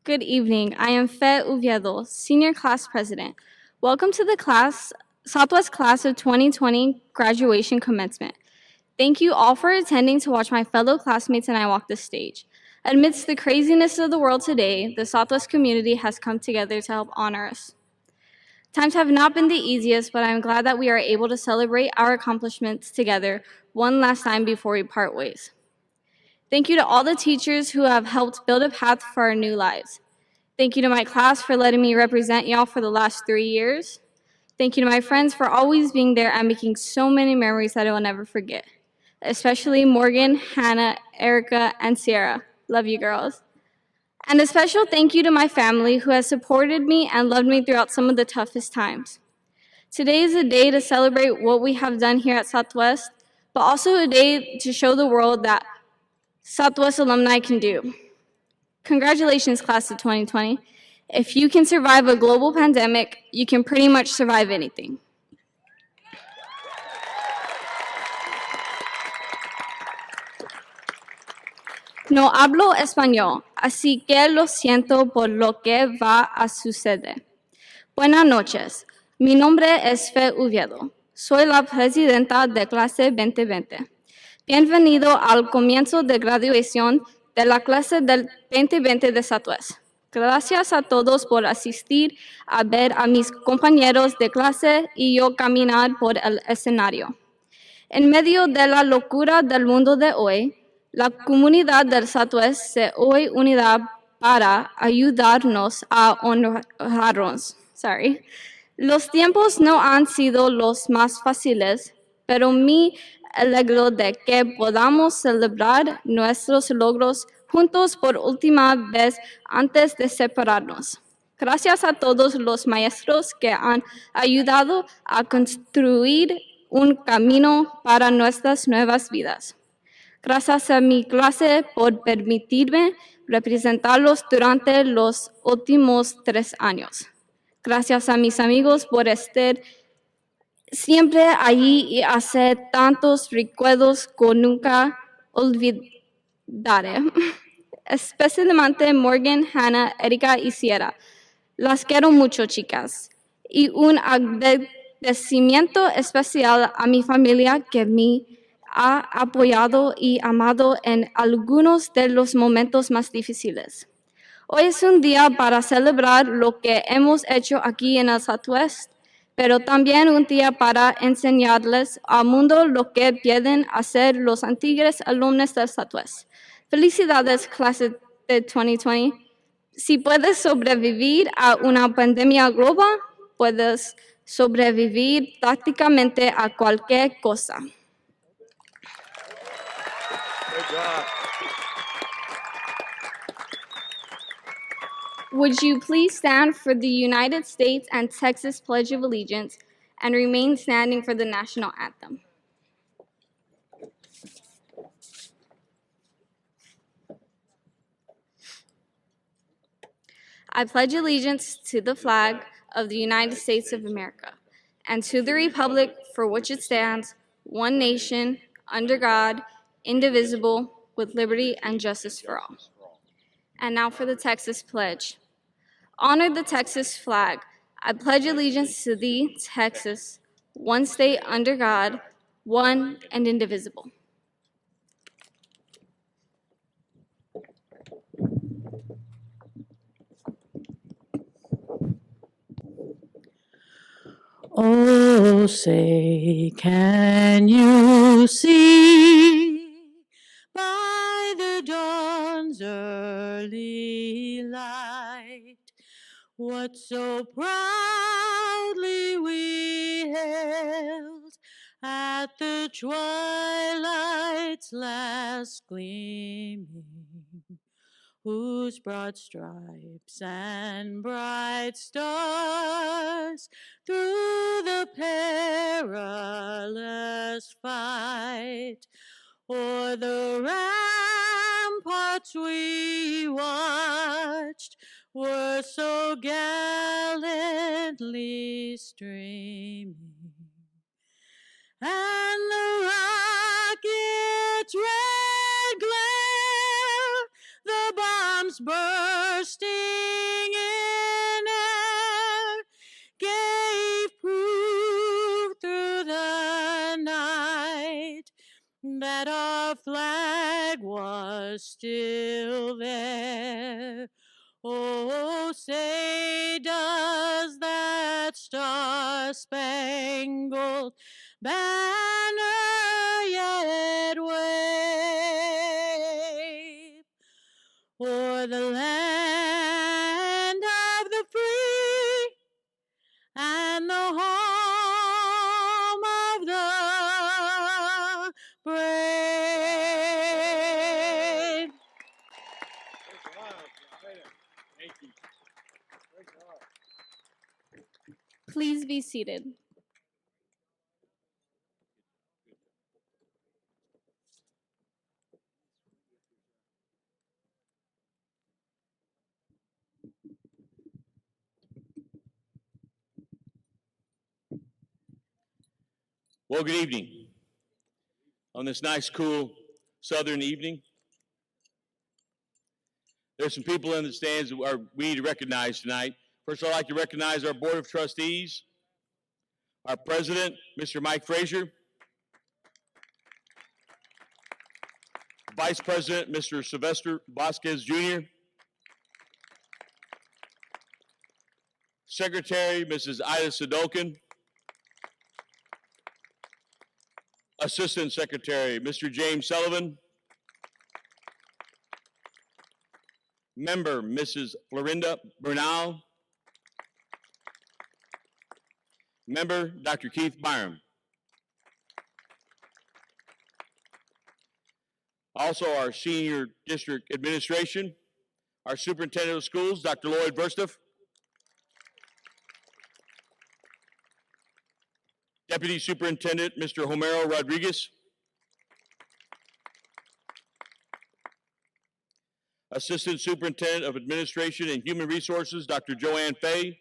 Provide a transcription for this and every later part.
Good evening. I am Fe Uviedo, Senior Class President. Welcome to the Southwest Class of 2020 Graduation Commencement. Thank you all for attending to watch my fellow classmates and I walk the stage. Amidst the craziness of the world today, the Southwest community has come together to help honor us. Times have not been the easiest, but I'm glad that we are able to celebrate our accomplishments together one last time before we part ways. Thank you to all the teachers who have helped build a path for our new lives. Thank you to my class for letting me represent y'all for the last 3 years. Thank you to my friends for always being there and making so many memories that I will never forget. Especially Morgan, Hannah, Erica, and Sierra. Love you girls. And a special thank you to my family who has supported me and loved me throughout some of the toughest times. Today is a day to celebrate what we have done here at Southwest, but also a day to show the world that Southwest alumni can do. Congratulations, class of 2020. If you can survive a global pandemic, you can pretty much survive anything. No hablo español, así que lo siento por lo que va a suceder. Buenas noches, mi nombre es Fe Uviedo. Soy la presidenta de clase 2020. Bienvenido al comienzo de graduación de la clase del 2020 de Southwest. Gracias a todos por asistir a ver a mis compañeros de clase y yo caminar por el escenario. En medio de la locura del mundo de hoy, la comunidad del Southwest se hoy unida para ayudarnos a honrarnos. Los tiempos no han sido los más fáciles, pero me alegro de que podamos celebrar nuestros logros juntos por última vez antes de separarnos. Gracias a todos los maestros que han ayudado a construir un camino para nuestras nuevas vidas. Gracias a mi clase por permitirme representarlos durante los últimos 3 años. Gracias a mis amigos por estar siempre allí y hacer tantos recuerdos que nunca olvidaré. Especialmente Morgan, Hannah, Erika y Sierra. Las quiero mucho, chicas. Y un agradecimiento especial a mi familia que me ha apoyado y amado en algunos de los momentos más difíciles. Hoy es un día para celebrar lo que hemos hecho aquí en el Southwest, pero también un día para enseñarles al mundo lo que pueden hacer los antiguos alumnos del Southwest. Felicidades, clase de 2020. Si puedes sobrevivir a una pandemia global, puedes sobrevivir prácticamente a cualquier cosa. Good job. Would you please stand for the United States and Texas Pledge of Allegiance and remain standing for the national anthem? I pledge allegiance to the flag of the United States of America and to the republic for which it stands, one nation, under God, indivisible, with liberty and justice for all. And now for the Texas Pledge. Honor the Texas flag. I pledge allegiance to thee, Texas, one state under God, one and indivisible. Oh, say, can you see by the dawn's early light what so proudly we hailed at the twilight's last gleaming, whose broad stripes and bright stars through the perilous fight o'er the ramparts we watched were so gallantly streaming, and the rocket's red glare, the bombs bombs bursting in air gave proof through the night that our flag was still there. Oh, say does that star-spangled banner yet wave o'er the land of the free and the home of the brave? Good job. Thank you. Great job. Please be seated. Well, good evening. On this nice, cool southern evening, there's some people in the stands that we need to recognize tonight. First, I'd like to recognize our Board of Trustees, our President, Mr. Mike Frazier, Vice President, Mr. Sylvester Vasquez Jr., Secretary, Mrs. Ida Sadolkin, Assistant Secretary, Mr. James Sullivan, Member, Mrs. Florinda Bernal, Member, Dr. Keith Byram. Also, our Senior District Administration, our Superintendent of Schools, Dr. Lloyd Verstuff, Deputy Superintendent, Mr. Homero Rodriguez, Assistant Superintendent of Administration and Human Resources, Dr. Joanne Fay,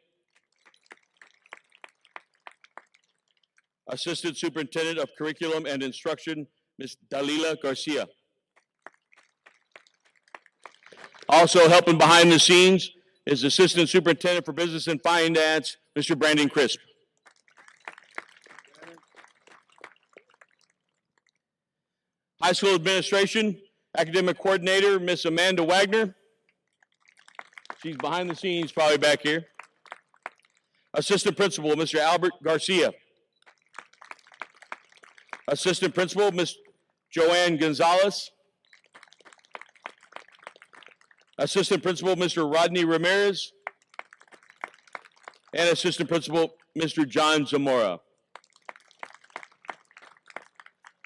Assistant Superintendent of Curriculum and Instruction, Ms. Dalila Garcia. Also helping behind the scenes is Assistant Superintendent for Business and Finance, Mr. Brandon Crisp. High School Administration, Academic Coordinator, Miss Amanda Wagner. She's behind the scenes, probably back here. Assistant Principal, Mr. Albert Garcia. Assistant Principal, Ms. Joanne Gonzalez. Assistant Principal, Mr. Rodney Ramirez. And Assistant Principal, Mr. John Zamora.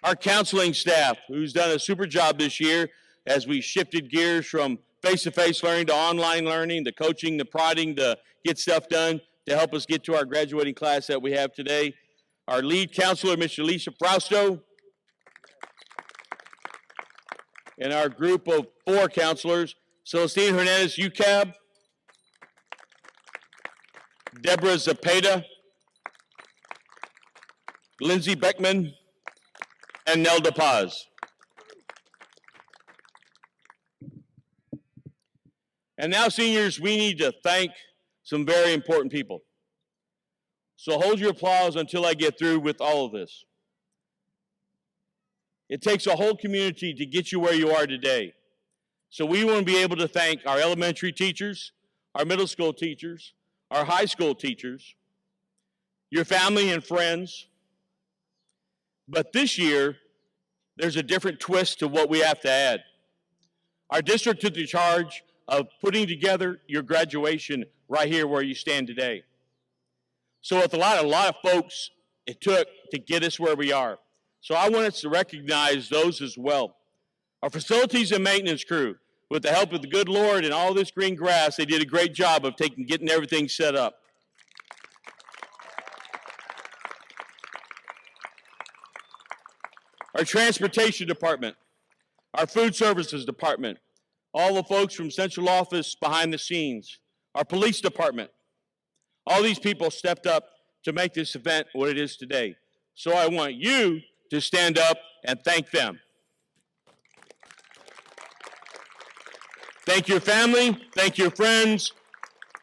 Our counseling staff, who's done a super job this year as we shifted gears from face-to-face learning to online learning, the coaching, the prodding, to get stuff done to help us get to our graduating class that we have today. Our lead counselor, Ms. Alicia Frausto, and our group of 4 counselors, Celestine Hernandez UCAB, Deborah Zapata, Lindsay Beckman, and Nelda Paz. And now, seniors, we need to thank some very important people. So hold your applause until I get through with all of this. It takes a whole community to get you where you are today. So we want to be able to thank our elementary teachers, our middle school teachers, our high school teachers, your family and friends. But this year, there's a different twist to what we have to add. Our district took the charge of putting together your graduation right here where you stand today. So with a lot of folks it took to get us where we are. So I want us to recognize those as well. Our facilities and maintenance crew, with the help of the good Lord and all this green grass, they did a great job of getting everything set up. Our transportation department, our food services department, all the folks from central office behind the scenes, our police department, all these people stepped up to make this event what it is today. So I want you to stand up and thank them. Thank your family, thank your friends,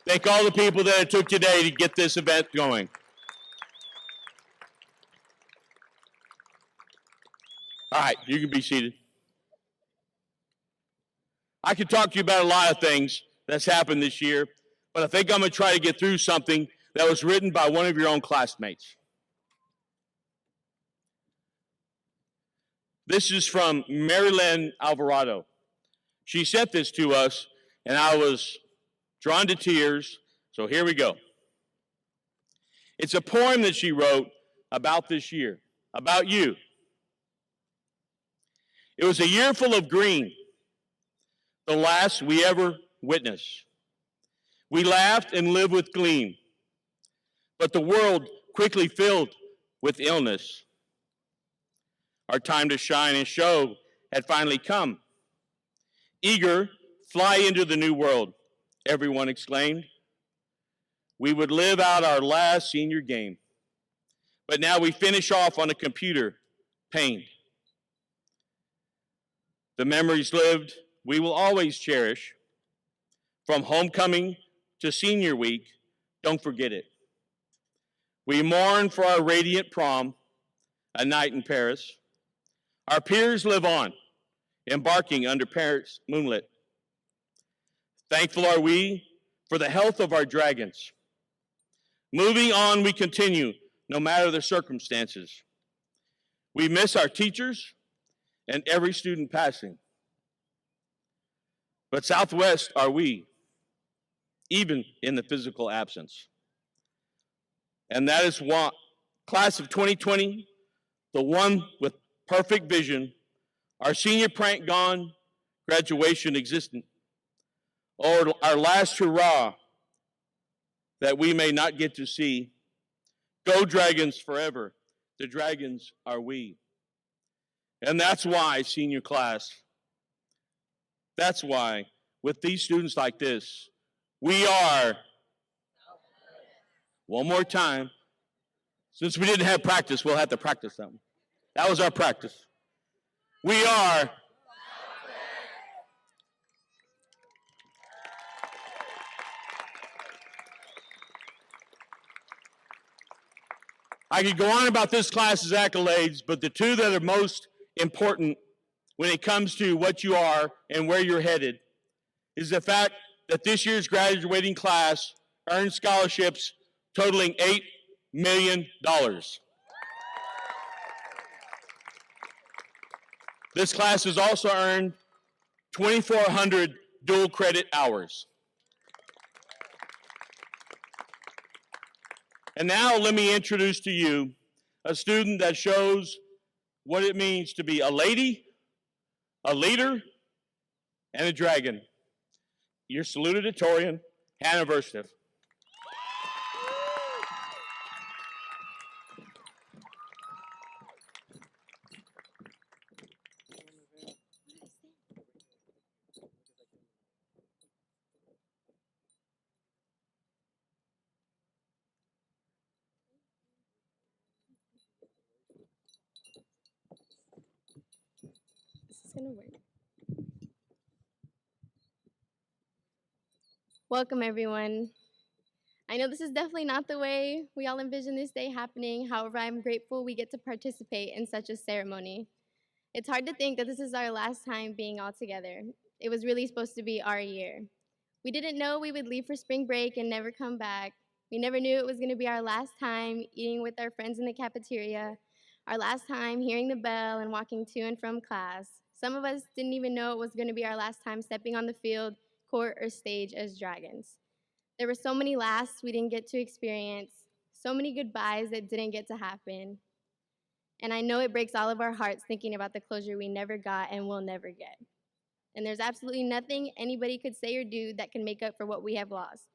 thank all the people that it took today to get this event going. All right, you can be seated. I could talk to you about a lot of things that's happened this year, but I think I'm going to try to get through something that was written by one of your own classmates. This is from Marilyn Alvarado. She sent this to us, and I was drawn to tears, so here we go. It's a poem that she wrote about this year, about you. It was a year full of green, the last we ever witnessed. We laughed and lived with gleam, but the world quickly filled with illness. Our time to shine and show had finally come. Eager, fly into the new world, everyone exclaimed. We would live out our last senior game, but now we finish off on a computer, pained. The memories lived, we will always cherish. From homecoming to senior week, don't forget it. We mourn for our radiant prom, a night in Paris. Our peers live on, embarking under Paris moonlit. Thankful are we for the health of our dragons. Moving on, we continue, no matter the circumstances. We miss our teachers and every student passing. But Southwest are we, even in the physical absence. And that is why, class of 2020, the one with perfect vision, our senior prank gone, graduation existent, or our last hurrah that we may not get to see. Go Dragons forever, the dragons are we. And that's why, senior class, that's why, with these students like this, we are, one more time, since we didn't have practice, we'll have to practice something. That was our practice. We are I could go on about this class's accolades, but the two that are most important when it comes to what you are and where you're headed is the fact that this year's graduating class earned scholarships totaling $8 million. This class has also earned 2,400 dual credit hours. And now let me introduce to you a student that shows what it means to be a lady, a leader, and a dragon. Your salutatorian, Hannah Verstiff. Gonna work. Welcome, everyone. I know this is definitely not the way we all envision this day happening. However, I'm grateful we get to participate in such a ceremony. It's hard to think that this is our last time being all together. It was really supposed to be our year. We didn't know we would leave for spring break and never come back. We never knew it was going to be our last time eating with our friends in the cafeteria, our last time hearing the bell and walking to and from class. Some of us didn't even know it was going to be our last time stepping on the field, court, or stage as dragons. There were so many lasts we didn't get to experience, so many goodbyes that didn't get to happen. And I know it breaks all of our hearts thinking about the closure we never got and will never get. And there's absolutely nothing anybody could say or do that can make up for what we have lost.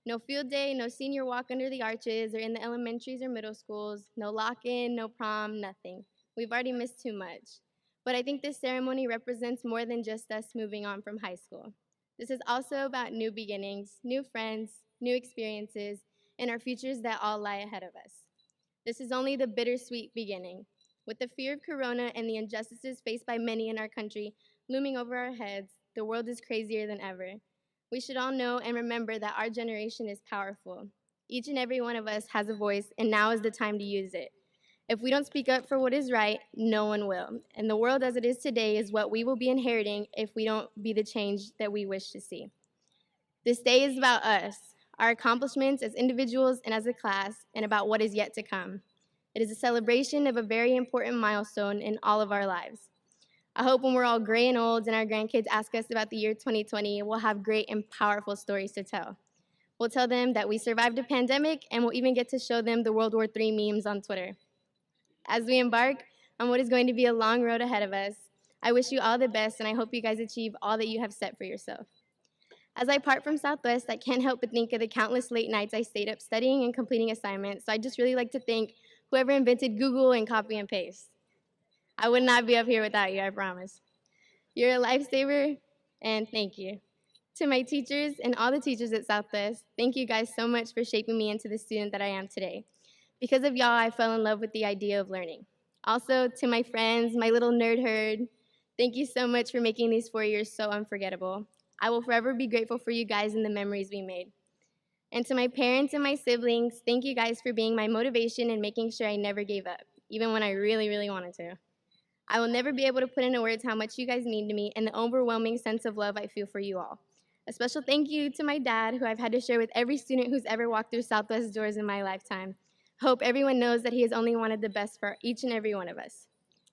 No field day, no senior walk under the arches or in the elementaries or middle schools, no lock-in, no prom, nothing. We've already missed too much. But I think this ceremony represents more than just us moving on from high school. This is also about new beginnings, new friends, new experiences, and our futures that all lie ahead of us. This is only the bittersweet beginning. With the fear of corona and the injustices faced by many in our country looming over our heads, the world is crazier than ever. We should all know and remember that our generation is powerful. Each and every one of us has a voice, and now is the time to use it. If we don't speak up for what is right, no one will. And the world as it is today is what we will be inheriting if we don't be the change that we wish to see. This day is about us, our accomplishments as individuals and as a class, and about what is yet to come. It is a celebration of a very important milestone in all of our lives. I hope when we're all gray and old and our grandkids ask us about the year 2020, we'll have great and powerful stories to tell. We'll tell them that we survived a pandemic, and we'll even get to show them the World War III memes on Twitter. As we embark on what is going to be a long road ahead of us, I wish you all the best, and I hope you guys achieve all that you have set for yourself. As I part from Southwest, I can't help but think of the countless late nights I stayed up studying and completing assignments, so I'd just really like to thank whoever invented Google and copy and paste. I would not be up here without you, I promise. You're a lifesaver, and thank you. To my teachers and all the teachers at Southwest, thank you guys so much for shaping me into the student that I am today. Because of y'all, I fell in love with the idea of learning. Also, to my friends, my little nerd herd, thank you so much for making these 4 years so unforgettable. I will forever be grateful for you guys and the memories we made. And to my parents and my siblings, thank you guys for being my motivation and making sure I never gave up, even when I really, really wanted to. I will never be able to put into words how much you guys mean to me and the overwhelming sense of love I feel for you all. A special thank you to my dad, who I've had to share with every student who's ever walked through Southwest doors in my lifetime. Hope everyone knows that he has only wanted the best for each and every one of us.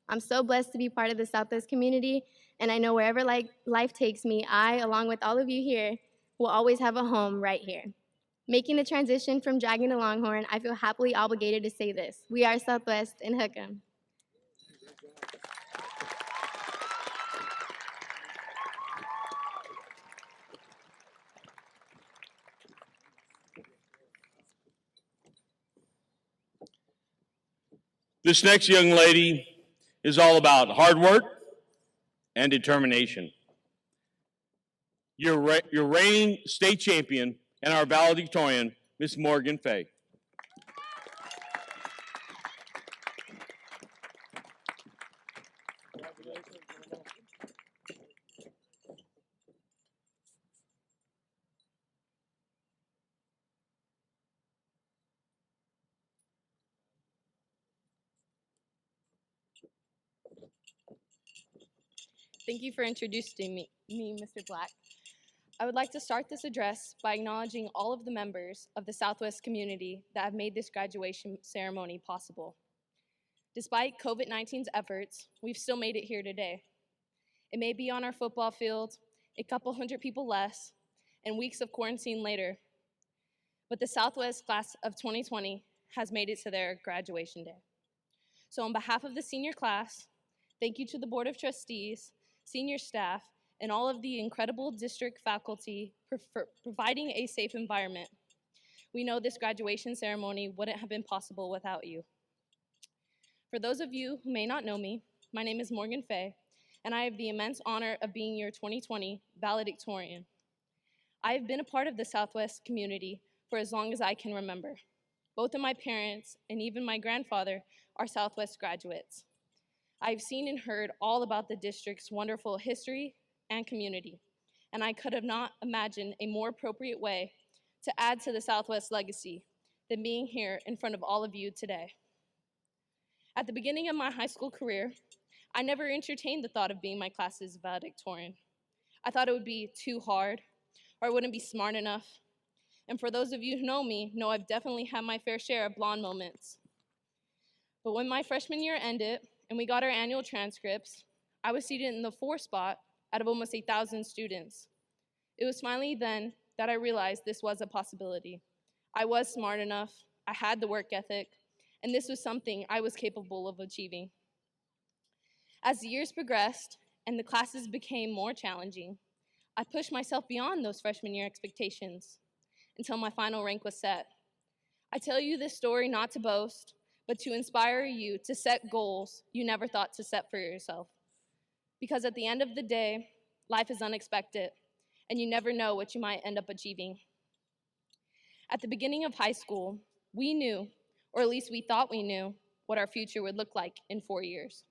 I'm so blessed to be part of the Southwest community, and I know wherever life takes me, I, along with all of you here, will always have a home right here. Making the transition from Dragon to Longhorn, I feel happily obligated to say this: we are Southwest, and hook 'em. This next young lady is all about hard work and determination. Your reigning state champion and our valedictorian, Miss Morgan Fay. Thank you for introducing me, Mr. Black. I would like to start this address by acknowledging all of the members of the Southwest community that have made this graduation ceremony possible. Despite COVID-19's efforts, we've still made it here today. It may be on our football field, a couple hundred people less, and weeks of quarantine later, but the Southwest class of 2020 has made it to their graduation day. So on behalf of the senior class, thank you to the Board of Trustees, senior staff, and all of the incredible district faculty for providing a safe environment. We know this graduation ceremony wouldn't have been possible without you. For those of you who may not know me, my name is Morgan Fay, and I have the immense honor of being your 2020 Valedictorian. I have been a part of the Southwest community for as long as I can remember. Both of my parents and even my grandfather are Southwest graduates. I've seen and heard all about the district's wonderful history and community, and I could have not imagined a more appropriate way to add to the Southwest legacy than being here in front of all of you today. At the beginning of my high school career, I never entertained the thought of being my class's valedictorian. I thought it would be too hard, or I wouldn't be smart enough. And for those of you who know me, know I've definitely had my fair share of blonde moments. But when my freshman year ended and we got our annual transcripts, I was seated in the 4th spot out of almost 8,000 students. It was finally then that I realized this was a possibility. I was smart enough, I had the work ethic, and this was something I was capable of achieving. As the years progressed and the classes became more challenging, I pushed myself beyond those freshman year expectations until my final rank was set. I tell you this story not to boast, but to inspire you to set goals you never thought to set for yourself. Because at the end of the day, life is unexpected, and you never know what you might end up achieving. At the beginning of high school, we knew, or at least we thought we knew, what our future would look like in 4 years.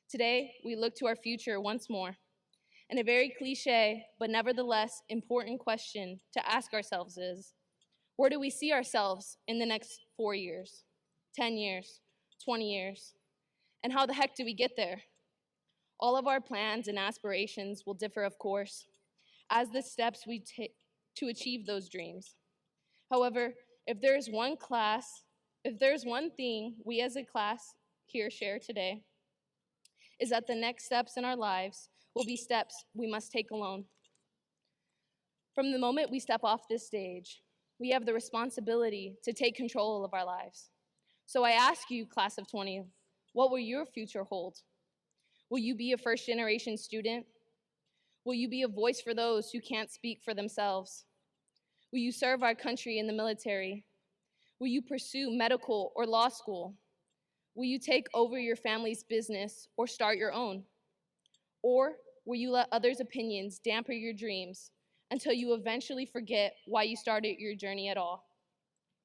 Today, we look to our future once more, And a very cliche, but nevertheless important question to ask ourselves is, where do we see ourselves in the next 4 years, 10 years, 20 years? And how the heck do we get there? All of our plans and aspirations will differ, of course, as the steps we take to achieve those dreams. However, if there's one thing we as a class here share today, is that the next steps in our lives will be steps we must take alone. From the moment we step off this stage, we have the responsibility to take control of our lives. So I ask you, class of 20, what will your future hold? Will you be a first-generation student? Will you be a voice for those who can't speak for themselves? Will you serve our country in the military? Will you pursue medical or law school? Will you take over your family's business or start your own? Or will you let others' opinions dampen your dreams until you eventually forget why you started your journey at all?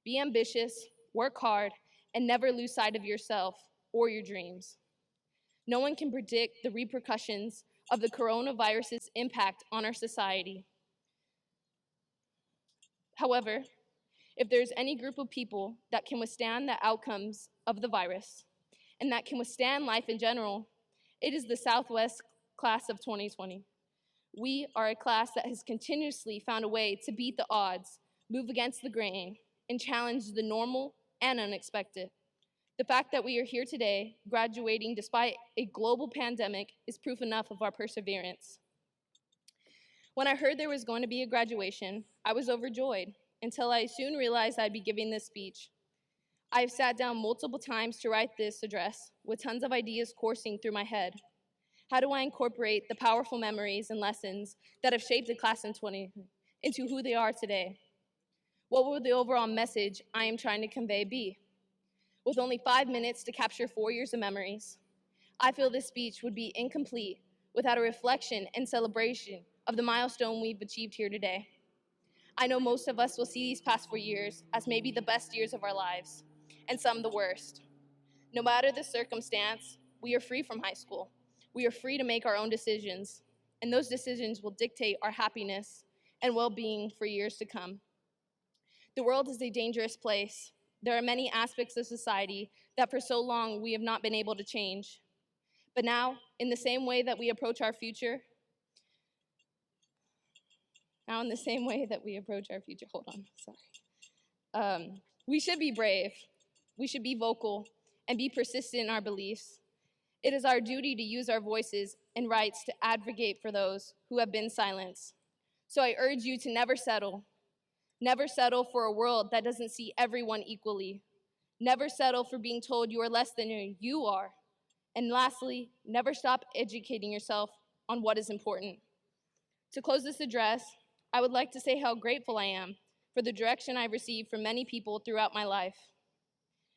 Be ambitious, work hard, and never lose sight of yourself or your dreams. No one can predict the repercussions of the coronavirus's impact on our society. However, if there's any group of people that can withstand the outcomes of the virus and that can withstand life in general, it is the Southwest class of 2020. We are a class that has continuously found a way to beat the odds, move against the grain, and challenge the normal and unexpected. The fact that we are here today, graduating despite a global pandemic, is proof enough of our perseverance. When I heard there was going to be a graduation, I was overjoyed until I soon realized I'd be giving this speech. I've sat down multiple times to write this address with tons of ideas coursing through my head. How do I incorporate the powerful memories and lessons that have shaped the class in 20 into who they are today? What will the overall message I am trying to convey be? With only 5 minutes to capture 4 years of memories, I feel this speech would be incomplete without a reflection and celebration of the milestone we've achieved here today. I know most of us will see these past 4 years as maybe the best years of our lives, and some the worst. No matter the circumstance, we are free from high school. We are free to make our own decisions, and those decisions will dictate our happiness and well-being for years to come. The world is a dangerous place. There are many aspects of society that for so long we have not been able to change. But now, in the same way that we approach our future, we should be brave, we should be vocal, and be persistent in our beliefs. It is our duty to use our voices and rights to advocate for those who have been silenced. So I urge you to never settle. Never settle for a world that doesn't see everyone equally. Never settle for being told you are less than you are. And lastly, never stop educating yourself on what is important. To close this address, I would like to say how grateful I am for the direction I've received from many people throughout my life.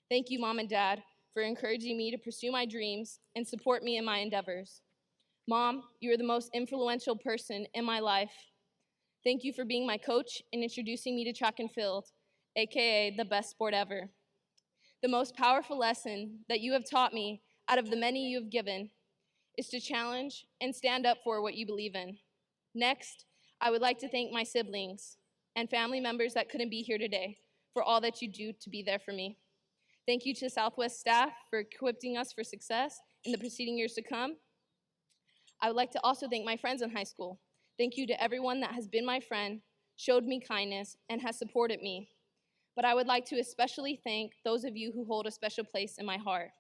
Thank you, Mom and Dad, for encouraging me to pursue my dreams and support me in my endeavors. Mom, you are the most influential person in my life. Thank you for being my coach and introducing me to track and field, AKA the best sport ever. The most powerful lesson that you have taught me out of the many you have given is to challenge and stand up for what you believe in. Next, I would like to thank my siblings and family members that couldn't be here today for all that you do to be there for me. Thank you to Southwest staff for equipping us for success in the preceding years to come. I would like to also thank my friends in high school. Thank you to everyone that has been my friend, showed me kindness, and has supported me. But I would like to especially thank those of you who hold a special place in my heart.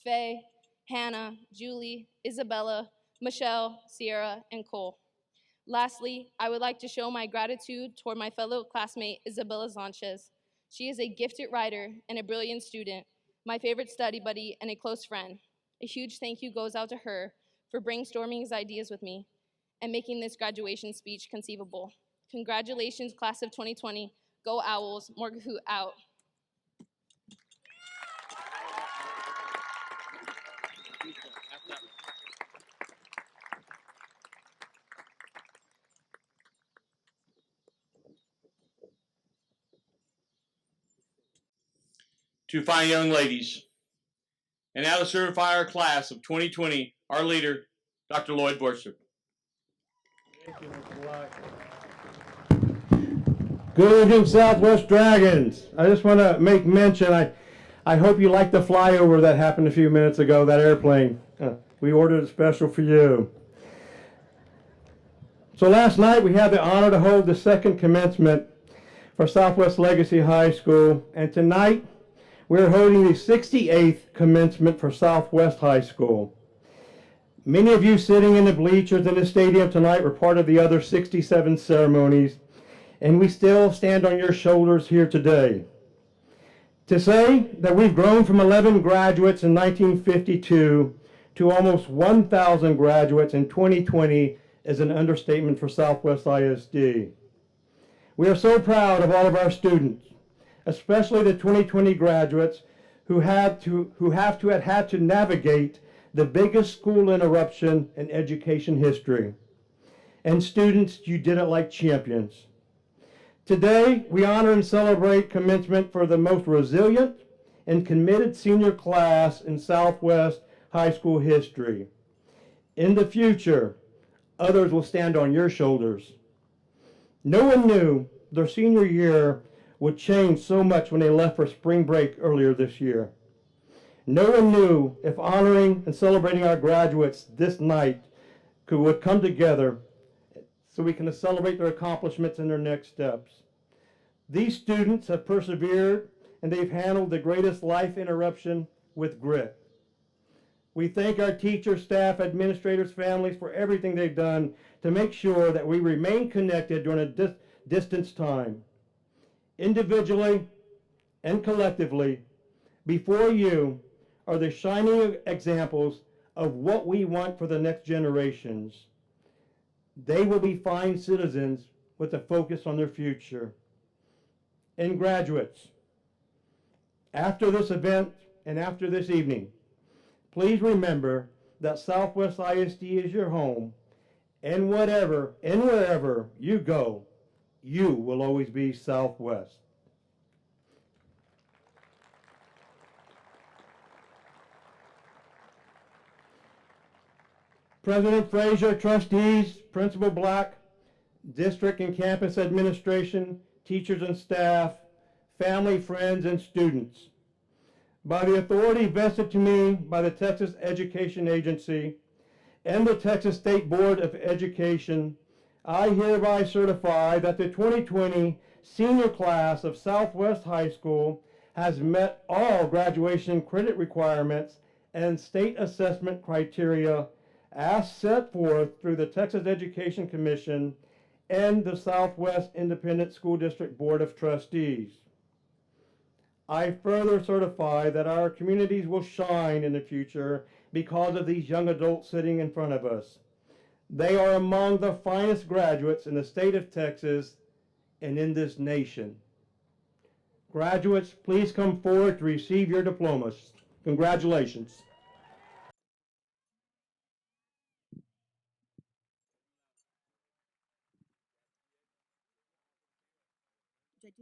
Faye, Hannah, Julie, Isabella, Michelle, Sierra, and Cole. Lastly, I would like to show my gratitude toward my fellow classmate, Isabella Sanchez. She is a gifted writer and a brilliant student, my favorite study buddy, and a close friend. A huge thank you goes out to her for brainstorming his ideas with me and making this graduation speech conceivable. Congratulations, class of 2020. Go Owls, Morgahoot out. Two fine young ladies. And now to certify our class of 2020, our leader, Dr. Lloyd Borstrup. Thank you, Mr. Black. Good evening, Southwest Dragons. I just want to make mention, I hope you liked the flyover that happened a few minutes ago, that airplane. We ordered it special for you. So last night we had the honor to hold the second commencement for Southwest Legacy High School, and tonight we're holding the 68th commencement for Southwest High School. Many of you sitting in the bleachers in the stadium tonight were part of the other 67 ceremonies, and we still stand on your shoulders here today. To say that we've grown from 11 graduates in 1952 to almost 1,000 graduates in 2020 is an understatement for Southwest ISD. We are so proud of all of our students, especially the 2020 graduates who had to navigate the biggest school interruption in education history. And students, you did it like champions. Today, we honor and celebrate commencement for the most resilient and committed senior class in Southwest High School history. In the future, others will stand on your shoulders. No one knew their senior year would change so much when they left for spring break earlier this year. No one knew if honoring and celebrating our graduates this night would come together so we can celebrate their accomplishments and their next steps. These students have persevered and they've handled the greatest life interruption with grit. We thank our teachers, staff, administrators, families for everything they've done to make sure that we remain connected during a distance time. Individually and collectively, before you are the shining examples of what we want for the next generations. They will be fine citizens with a focus on their future. And graduates, after this event and after this evening, please remember that Southwest ISD is your home, and whatever and wherever you go, you will always be Southwest. President Frazier, trustees, Principal Black, district and campus administration, teachers and staff, family, friends, and students. By the authority vested to me by the Texas Education Agency and the Texas State Board of Education, I hereby certify that the 2020 senior class of Southwest High School has met all graduation credit requirements and state assessment criteria as set forth through the Texas Education Commission and the Southwest Independent School District Board of Trustees. I further certify that our communities will shine in the future because of these young adults sitting in front of us. They are among the finest graduates in the state of Texas and in this nation. Graduates, please come forward to receive your diplomas. Congratulations. Do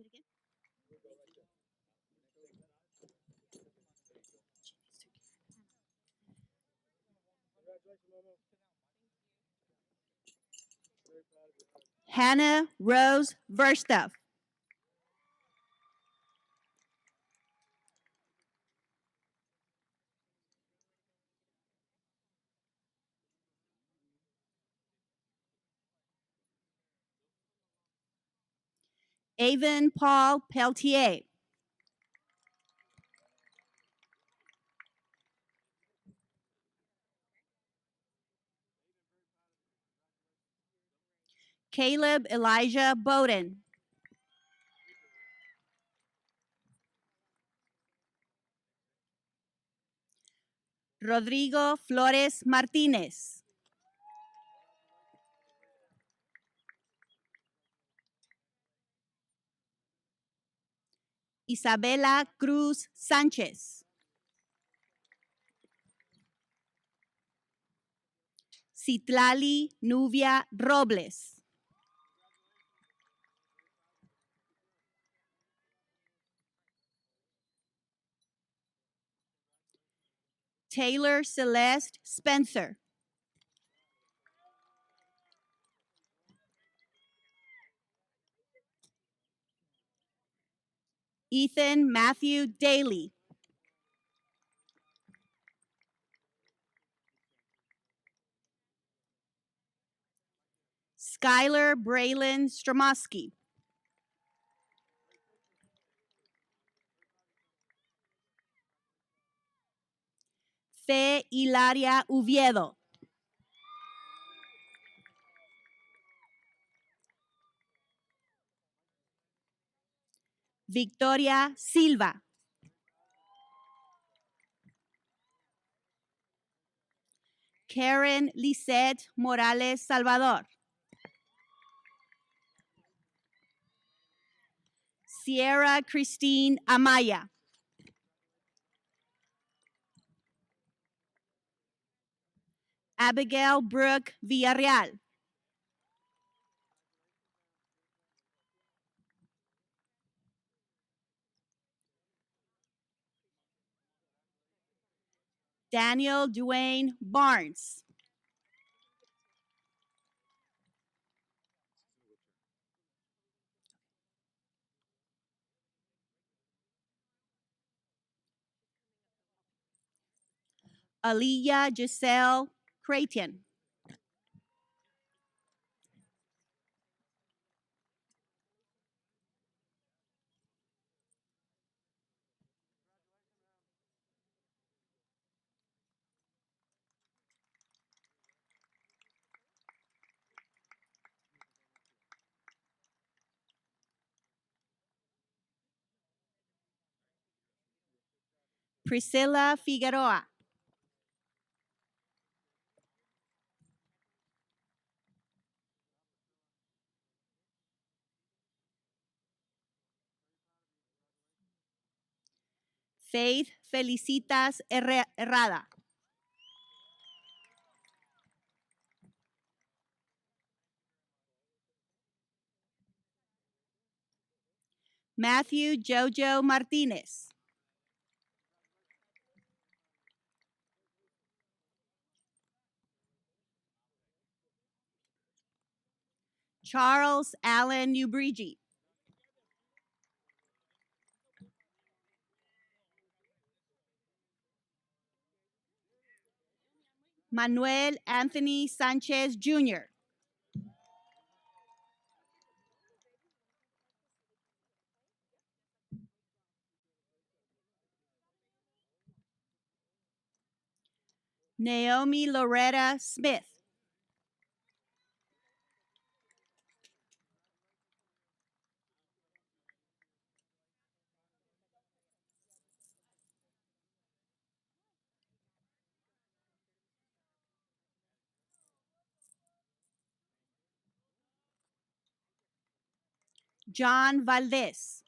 I do it again? Hannah Rose Verstuff. Avon Paul Peltier. Caleb Elijah Bowden. Rodrigo Flores Martinez. Isabela Cruz Sánchez. Citlali Nubia Robles. Taylor Celeste Spencer. Ethan Matthew Daly. Skylar Braylon Stromoski. Fe Hilaria Uviedo. Victoria Silva. Karen Lisette Morales Salvador. Sierra Christine Amaya. Abigail Brooke Villarreal. Daniel Dwayne Barnes. Aliyah Giselle Creighton. Priscilla Figueroa. Faith Felicitas Herrada. Matthew Jojo Martinez. Charles Allen Ubrigi. Manuel Anthony Sanchez Jr. Naomi Loretta Smith. John Valdez.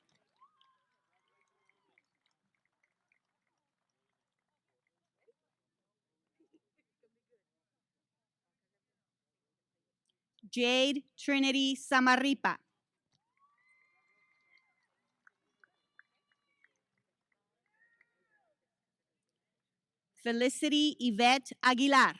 Jade Trinity Samarripa. Felicity Yvette Aguilar.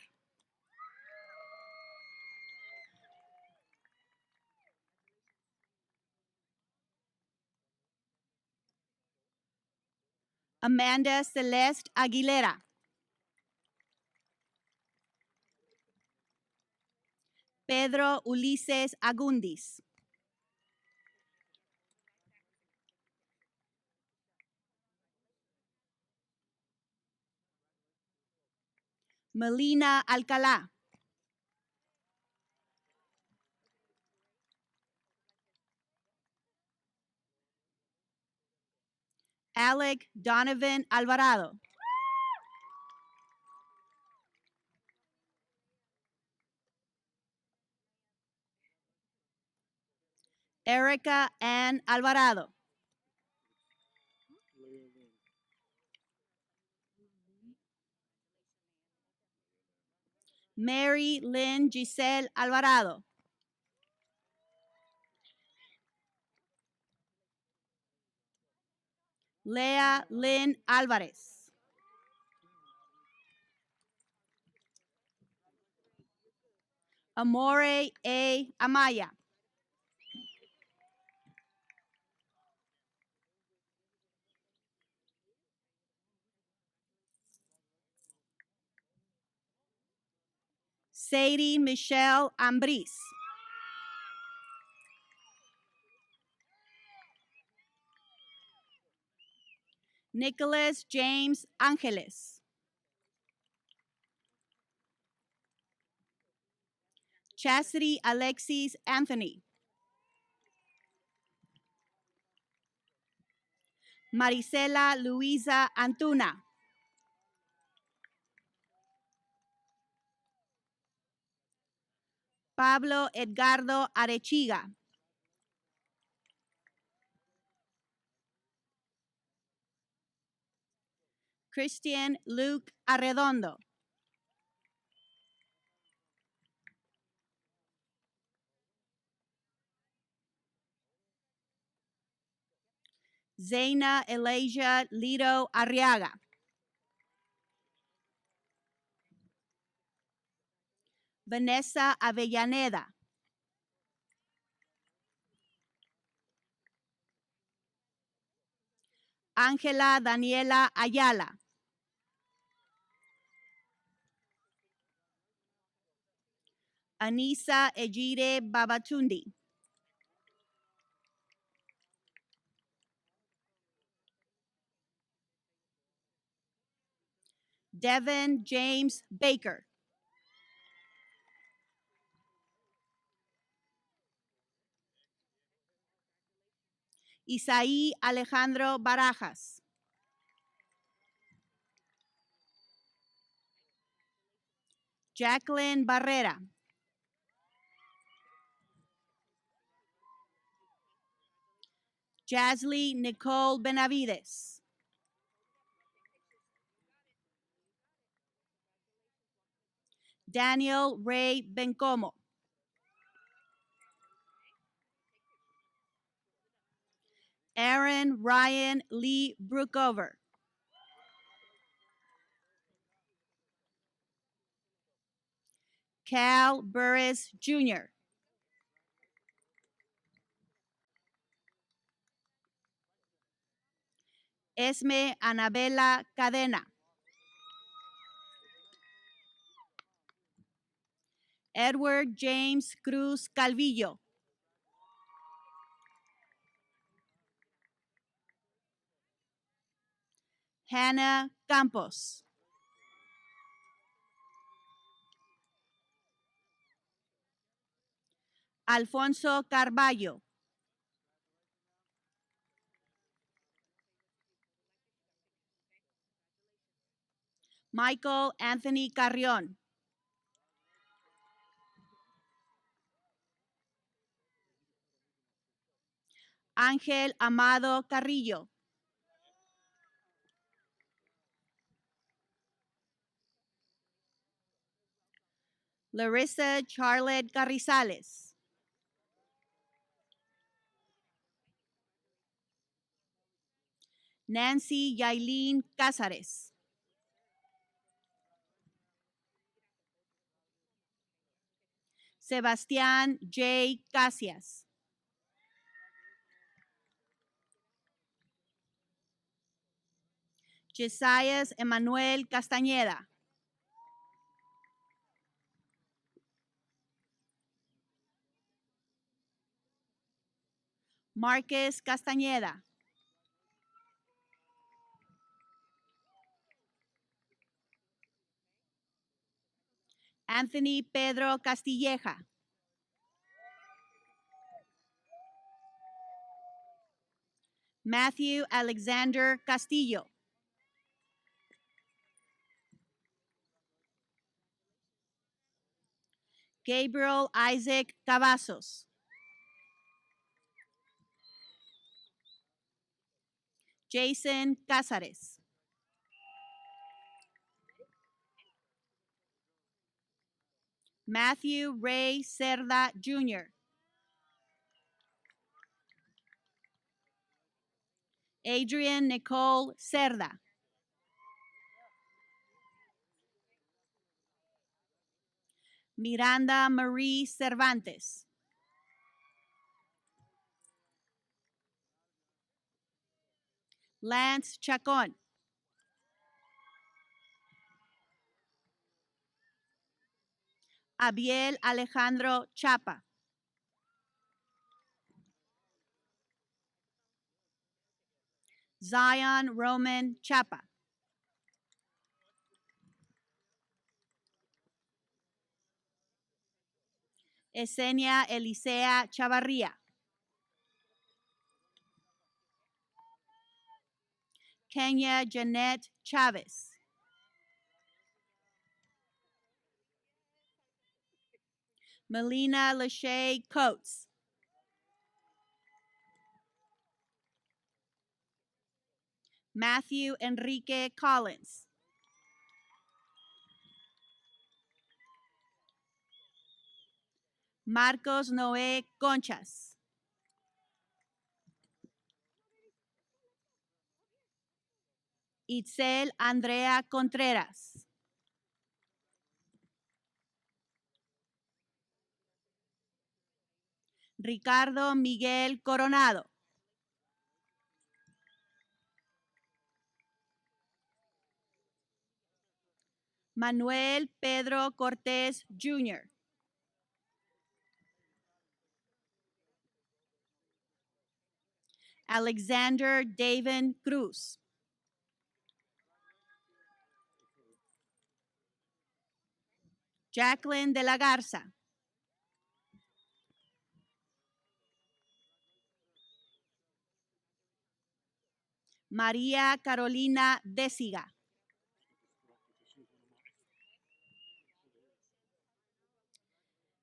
Amanda Celeste Aguilera. Pedro Ulises Agundis. Melina Alcalá. Alec Donovan Alvarado. Erica Ann Alvarado. Mary Lynn Giselle Alvarado. Lea Lynn Alvarez. Amore A. Amaya. Sadie Michelle Ambris. Nicholas James Angeles. Chastity Alexis Anthony. Marisela Luisa Antuna. Pablo Edgardo Arechiga. Christian Luke Arredondo. Zaina Elijah Lito Arriaga. Vanessa Avellaneda. Ángela Daniela Ayala. Anisa Ejire Babatundi. Devin James Baker. Isaí Alejandro Barajas. Jacqueline Barrera. Jasly Nicole Benavides. Daniel Ray Bencomo. Aaron Ryan Lee Brookover. Cal Burris Jr. Esme Anabela Cadena. Edward James Cruz Calvillo. Hannah Campos. Alfonso Carballo. Michael Anthony Carrion. Ángel Amado Carrillo. Larissa Charlotte Carrizales. Nancy Yailin Cázares. Sebastián J. Casias. Jesias Emanuel Castañeda. Marquez Castañeda. Anthony Pedro Castilleja. Matthew Alexander Castillo. Gabriel Isaac Cavazos. Jason Cázares. Matthew Ray Cerda Jr. Adrian Nicole Cerda. Miranda Marie Cervantes. Lance Chacon. Abiel Alejandro Chapa. Zion Roman Chapa. Esenia Elisea Chavarría. Kenya Jeanette Chavez. Melina Lachey Coates. Matthew Enrique Collins. Marcos Noé Conchas. Itzel Andrea Contreras. Ricardo Miguel Coronado. Manuel Pedro Cortés Jr. Alexander David Cruz. Jacqueline de la Garza. María Carolina Désiga.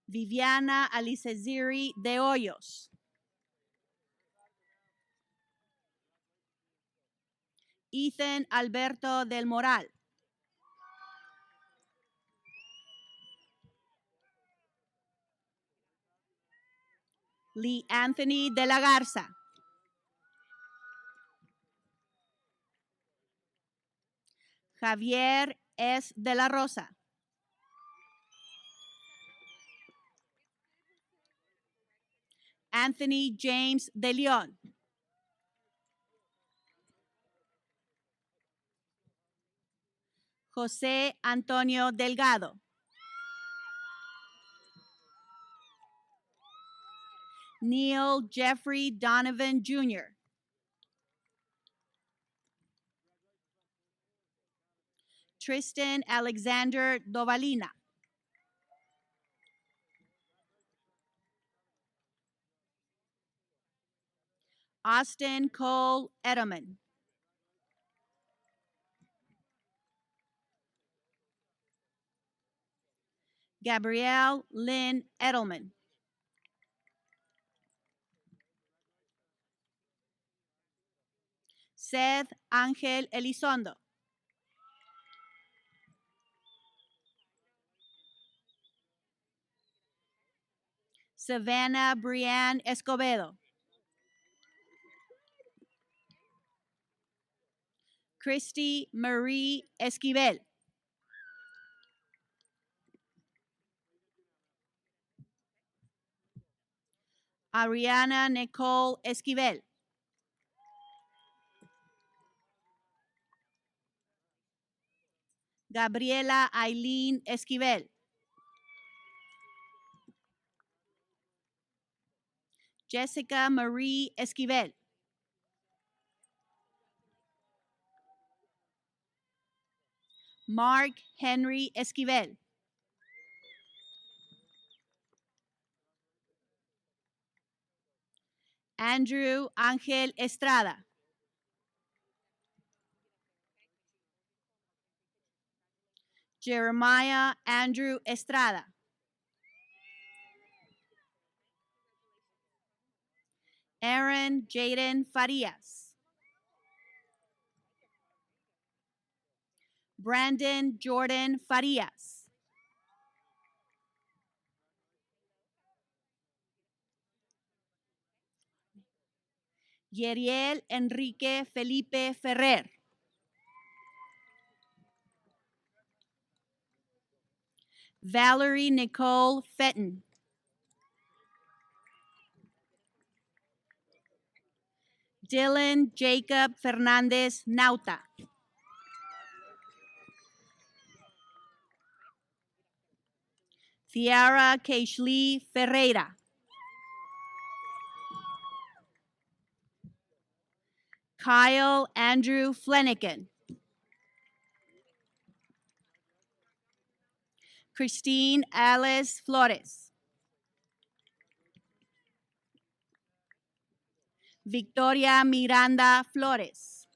Viviana Aliceziri de Hoyos. Ethan Alberto del Moral. Lee Anthony de la Garza. Javier S. de la Rosa. Anthony James de León. José Antonio Delgado. Neil Jeffrey Donovan Jr. Tristan Alexander Dovalina. Austin Cole Edelman. Gabrielle Lynn Edelman. Seth Ángel Elizondo. Savannah Brianne Escobedo. Christy Marie Esquivel. Ariana Nicole Esquivel. Gabriela Aileen Esquivel. Jessica Marie Esquivel. Mark Henry Esquivel. Andrew Ángel Estrada. Jeremiah Andrew Estrada. Aaron Jaden Farias. Brandon Jordan Farias. Yeriel Enrique Felipe Ferrer. Valerie Nicole Fenton. Dylan Jacob Fernandez Nauta. Ciara Keishlee Ferreira. Kyle Andrew Flanagan. Christine Alice Flores. Victoria Miranda Flores.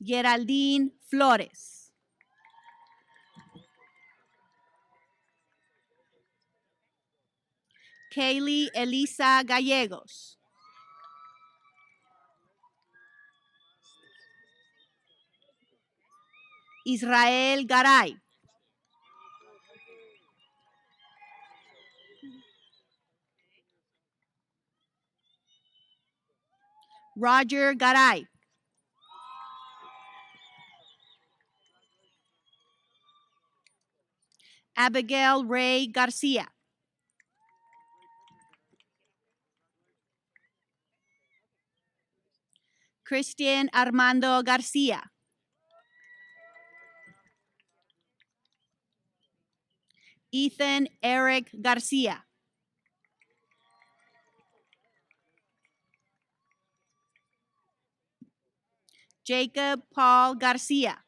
Geraldine Flores. Kaylee Elisa Gallegos. Israel Garay. Roger Garay. Abigail Ray Garcia. Christian Armando Garcia. Ethan Eric Garcia. Jacob Paul Garcia.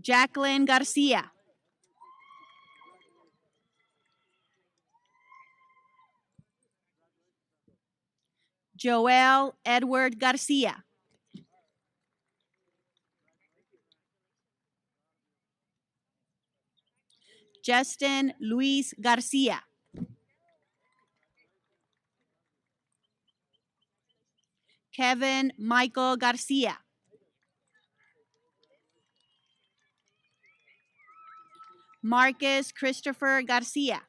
Jacqueline Garcia. Joel Edward Garcia. Justin Luis Garcia. Kevin Michael Garcia. Marcus Christopher Garcia.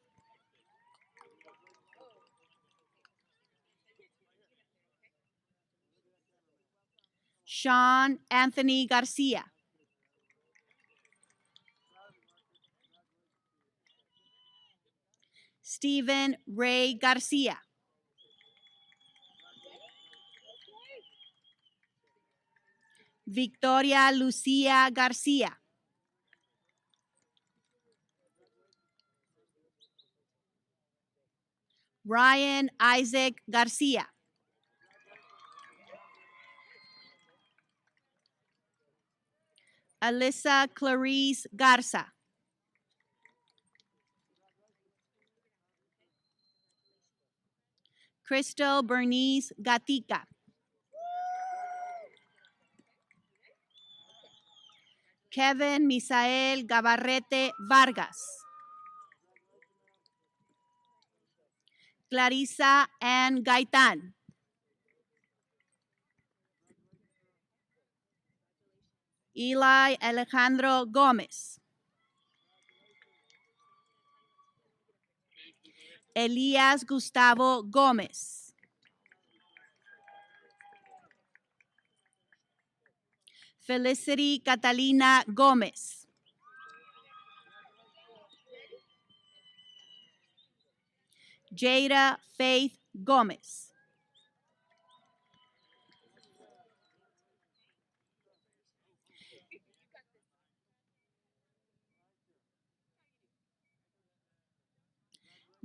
Sean Anthony Garcia. Stephen Ray Garcia. Victoria Lucia Garcia. Ryan Isaac Garcia. Alyssa Clarice Garza. Crystal Bernice Gatica. Kevin Misael Gabarrete Vargas. Clarissa Ann Gaitan. Eli Alejandro Gomez. Elías Gustavo Gómez. Felicity Catalina Gómez. Jada Faith Gómez.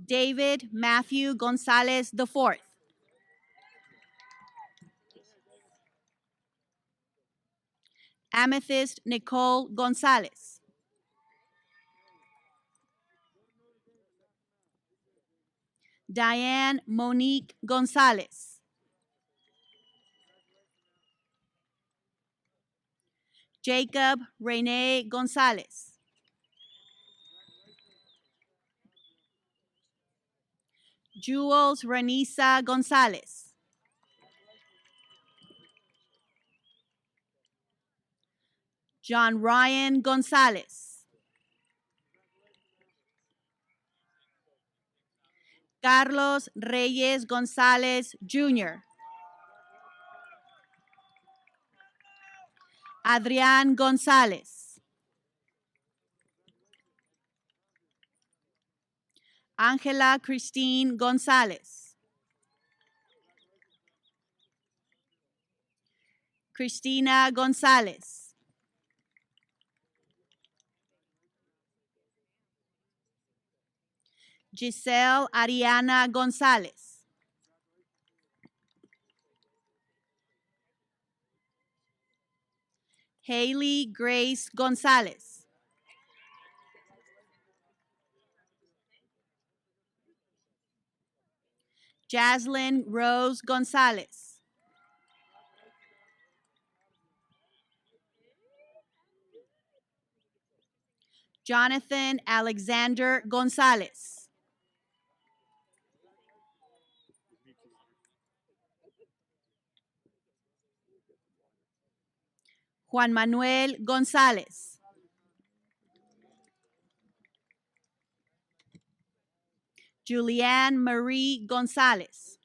David Matthew Gonzalez IV. Amethyst Nicole Gonzalez. Diane Monique Gonzalez. Jacob Rene Gonzalez. Jules Renisa Gonzalez. John Ryan Gonzalez. Carlos Reyes Gonzalez Jr. Adrián González. Ángela Christine González. Cristina González. Giselle Ariana González. Haley Grace González. Jaslyn Rose González. Jonathan Alexander González. Juan Manuel González. Julianne Marie González.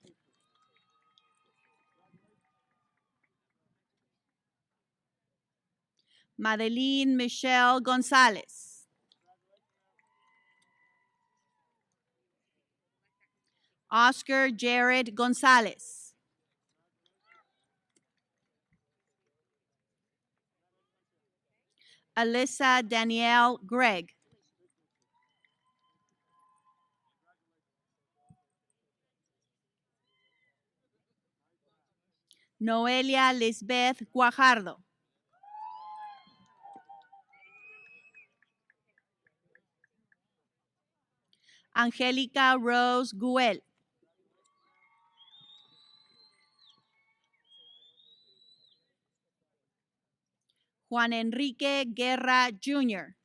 Madeline Michelle González. Oscar Jared González. Alyssa Danielle Gregg. Noelia Lisbeth Guajardo. Angélica Rose Guel. Juan Enrique Guerra Jr.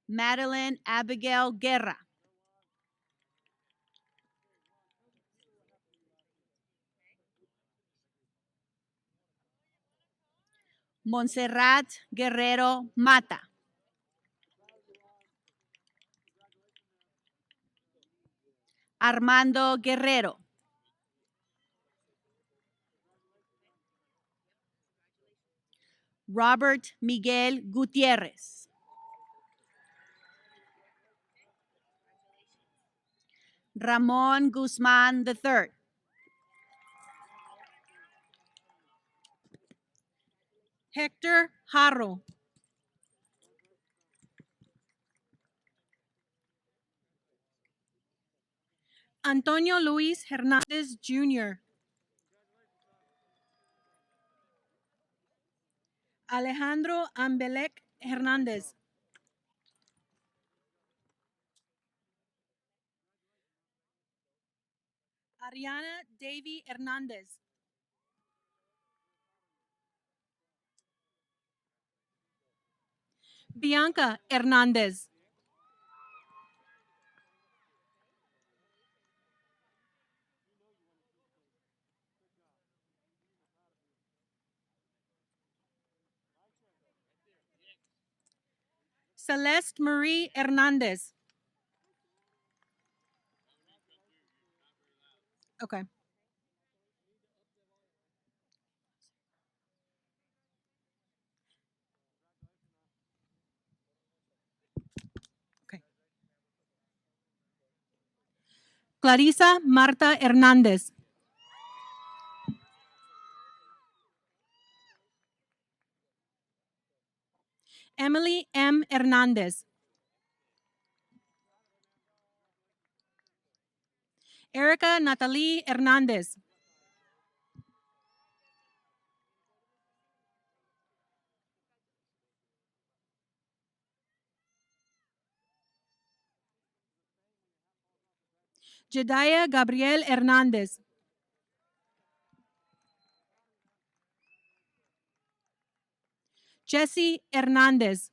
Madeline Abigail Guerra. Montserrat Guerrero Mata. Armando Guerrero. Robert Miguel Gutierrez. Ramon Guzman III. Hector Jarro. Antonio Luis Hernández Jr. Alejandro Ambelec Hernández. Ariana Davy Hernández. Bianca Hernández. Celeste Marie Hernández. Okay. Okay. Clarisa Marta Hernández. Emily M. Hernández. Erica Natalie Hernández. Jedaya Gabriel Hernández. Jesse Hernández.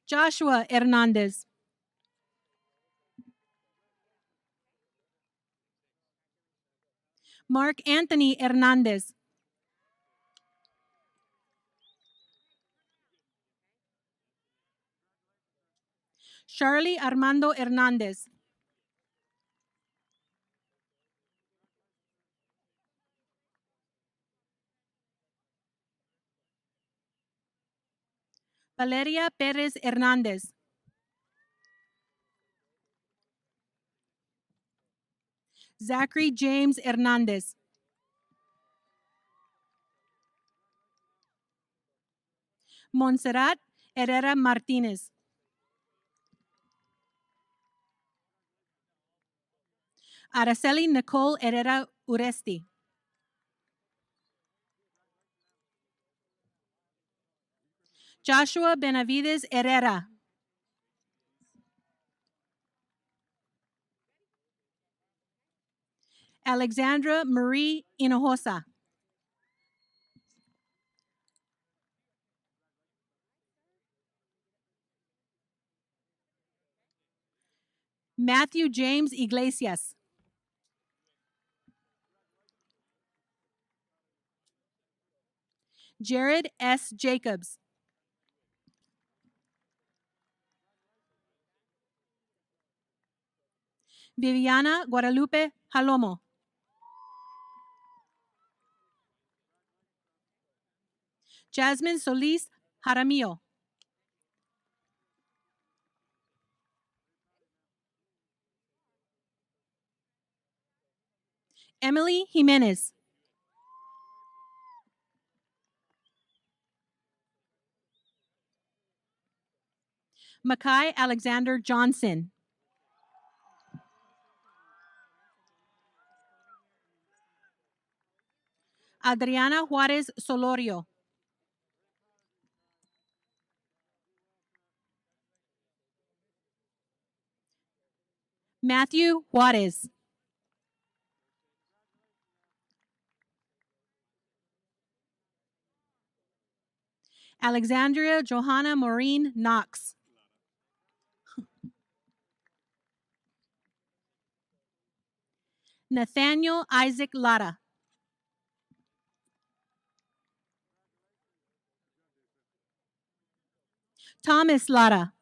Joshua Hernández. Mark Anthony Hernández. Charlie Armando Hernández. Valeria Perez Hernandez. Zachary James Hernandez. Montserrat Herrera Martinez. Araceli Nicole Herrera Uresti. Joshua Benavides Herrera. Alexandra Marie Hinojosa. Matthew James Iglesias. Jared S. Jacobs. Viviana Guadalupe Jalomo. Jasmine Solis Jaramillo. Emily Jimenez. Makai Alexander Johnson. Adriana Juarez Solorio. Matthew Juarez. Alexandria Johanna Maureen Knox. Nathaniel Isaac Lara. Thomas Lara.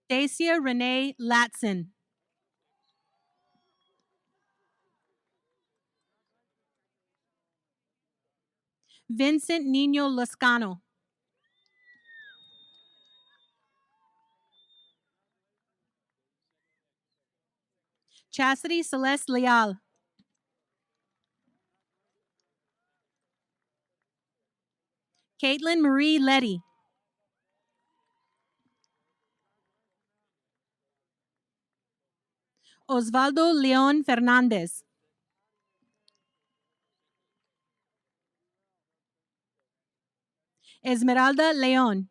Dacia Renee Latson. Vincent Nino Lascano. Chastity Celeste Leal. Caitlin Marie Letty. Osvaldo Leon Fernandez. Esmeralda Leon.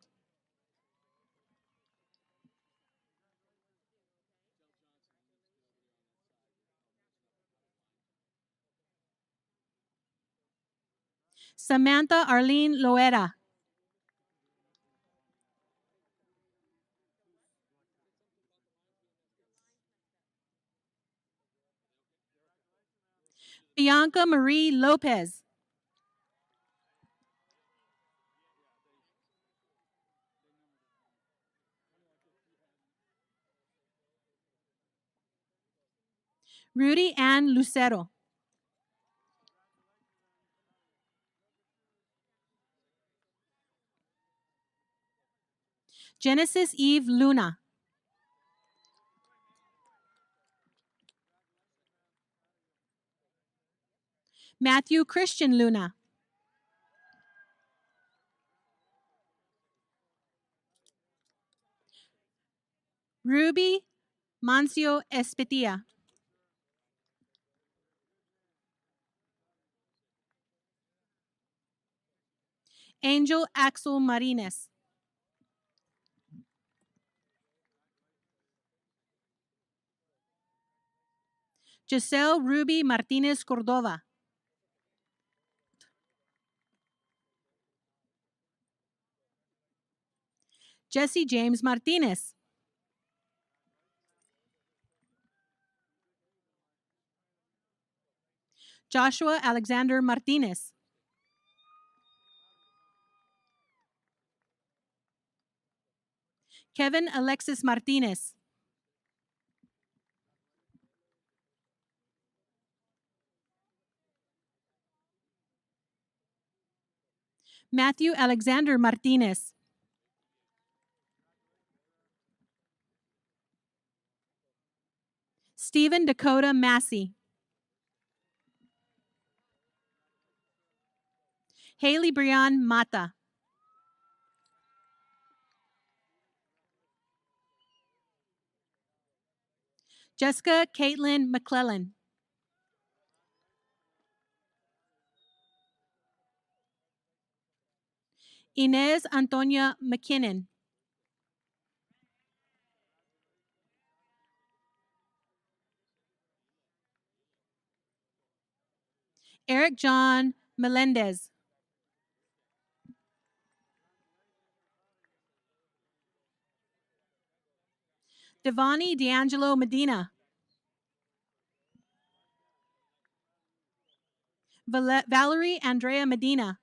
Samantha Arlene Loera. Bianca Marie Lopez. Rudy Ann Lucero. Genesis Eve Luna. Matthew Christian Luna. Ruby Mancio Espetia. Angel Axel Marines. Giselle Ruby Martinez Cordova. Jesse James Martinez. Joshua Alexander Martinez. Kevin Alexis Martinez. Matthew Alexander Martinez. Stephen Dakota Massey. Haley Brian Mata. Jessica Caitlin McClellan. Inez Antonia McKinnon. Eric John Melendez. Devani D'Angelo Medina. Valerie Andrea Medina.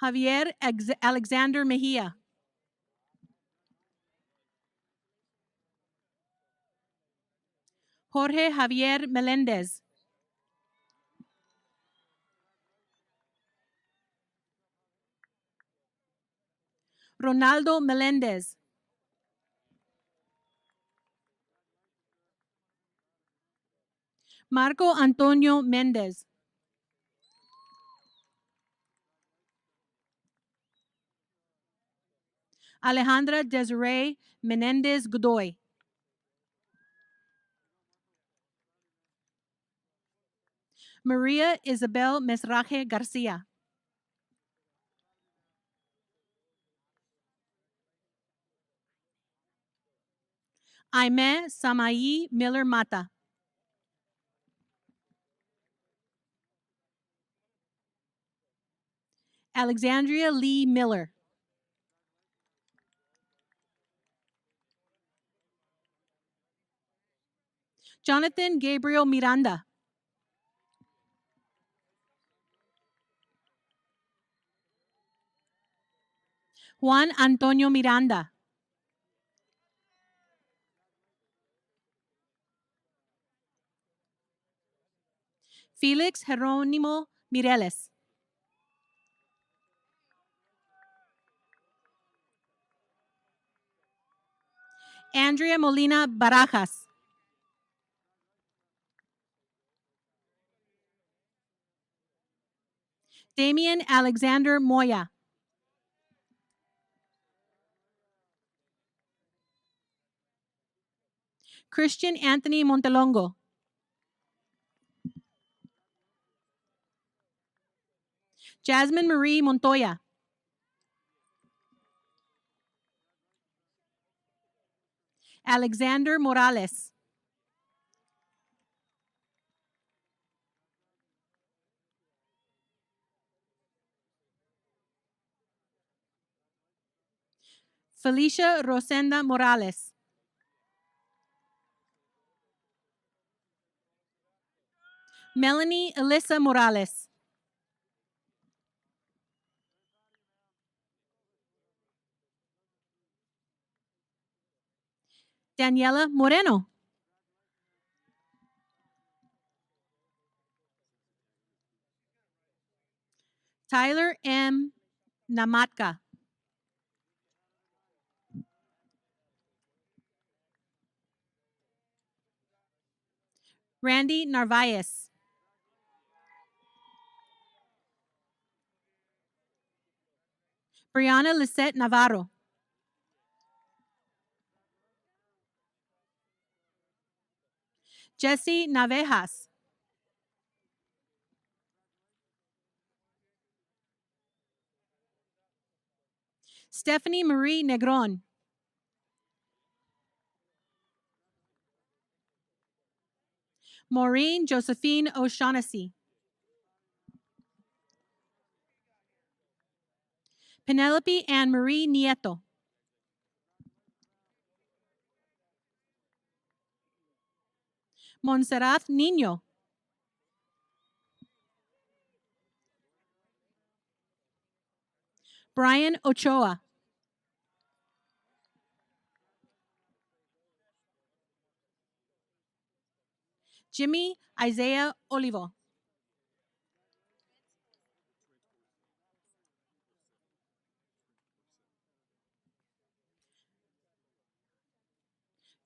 Javier Alexander Mejia. Jorge Javier Melendez. Ronaldo Melendez. Marco Antonio Mendez. Alejandra Desiree Menendez Godoy. Maria Isabel Mesraje Garcia. Aime Samayi Miller Mata. Alexandria Lee Miller. Jonathan Gabriel Miranda. Juan Antonio Miranda. Felix Jerónimo Mireles. Andrea Molina Barajas. Damian Alexander Moya. Christian Anthony Montelongo. Jasmine Marie Montoya. Alexander Morales. Felicia Rosenda Morales. Melanie Alyssa Morales. Daniela Moreno. Tyler M. Namatka. Randy Narvaez. Brianna Lisette Navarro. Jesse Navejas. Stephanie Marie Negron. Maureen Josephine O'Shaughnessy. Penelope Anne Marie Nieto. Montserrat Niño. Brian Ochoa. Jimmy Isaiah Olivo.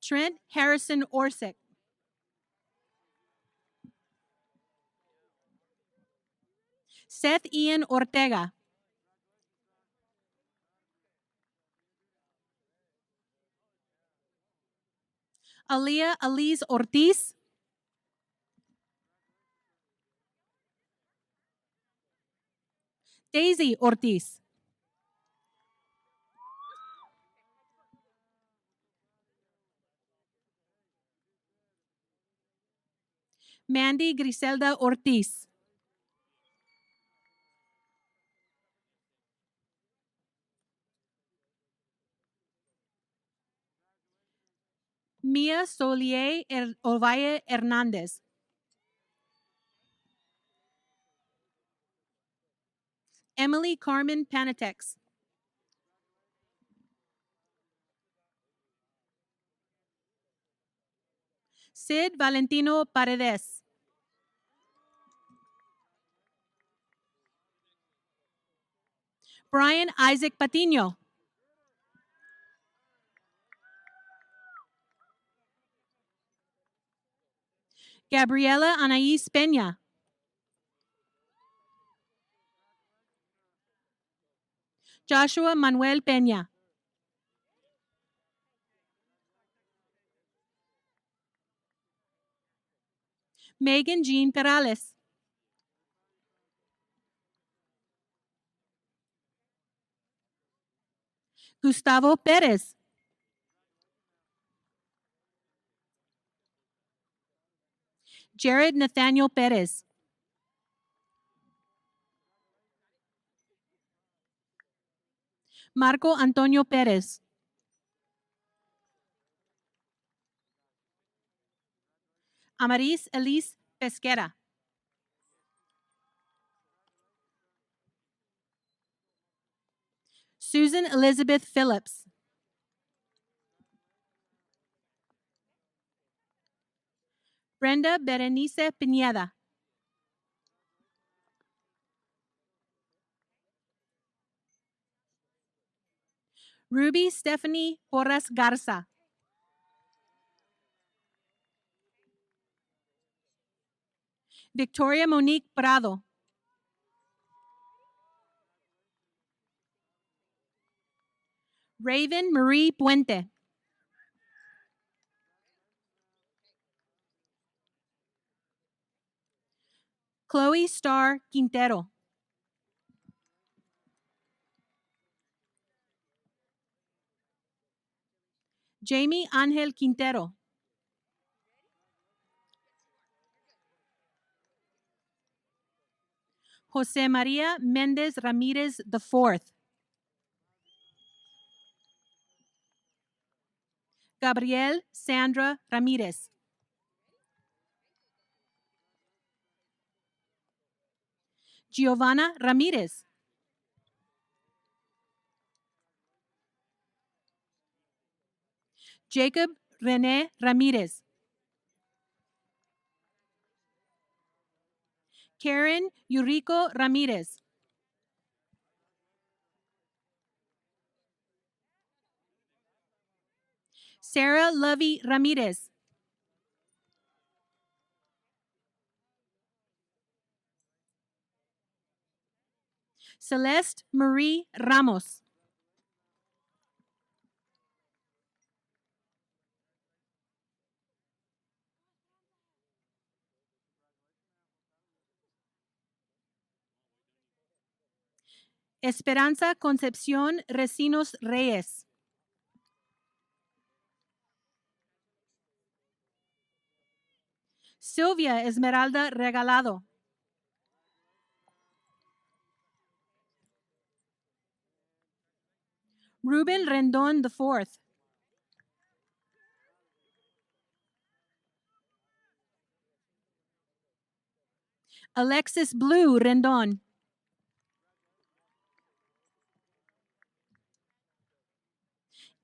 Trent Harrison Orsic. Seth Ian Ortega. Aliyah Elise Ortiz. Daisy Ortiz. Mandy Griselda Ortiz. Mia Solier Ovalle Hernandez. Emily Carmen Panatex. Sid Valentino Paredes. Brian Isaac Patino. Gabriela Anais Peña. Joshua Manuel Peña. Megan Jean Perales. Gustavo Perez. Jared Nathaniel Perez. Marco Antonio Perez. Amaris Elise Pesquera. Susan Elizabeth Phillips. Brenda Berenice Pineda. Ruby Stephanie Porras Garza. Victoria Monique Prado. Raven Marie Puente. Chloe Star Quintero. Jamie Angel Quintero. Jose Maria Mendez Ramirez IV. Gabriel Sandra Ramirez. Giovanna Ramirez. Jacob Rene Ramirez. Karen Yuriko Ramirez. Sarah Lovey Ramirez. Celeste Marie Ramos. Esperanza Concepción Recinos Reyes. Silvia Esmeralda Regalado. Ruben Rendon IV. Alexis Blue Rendon.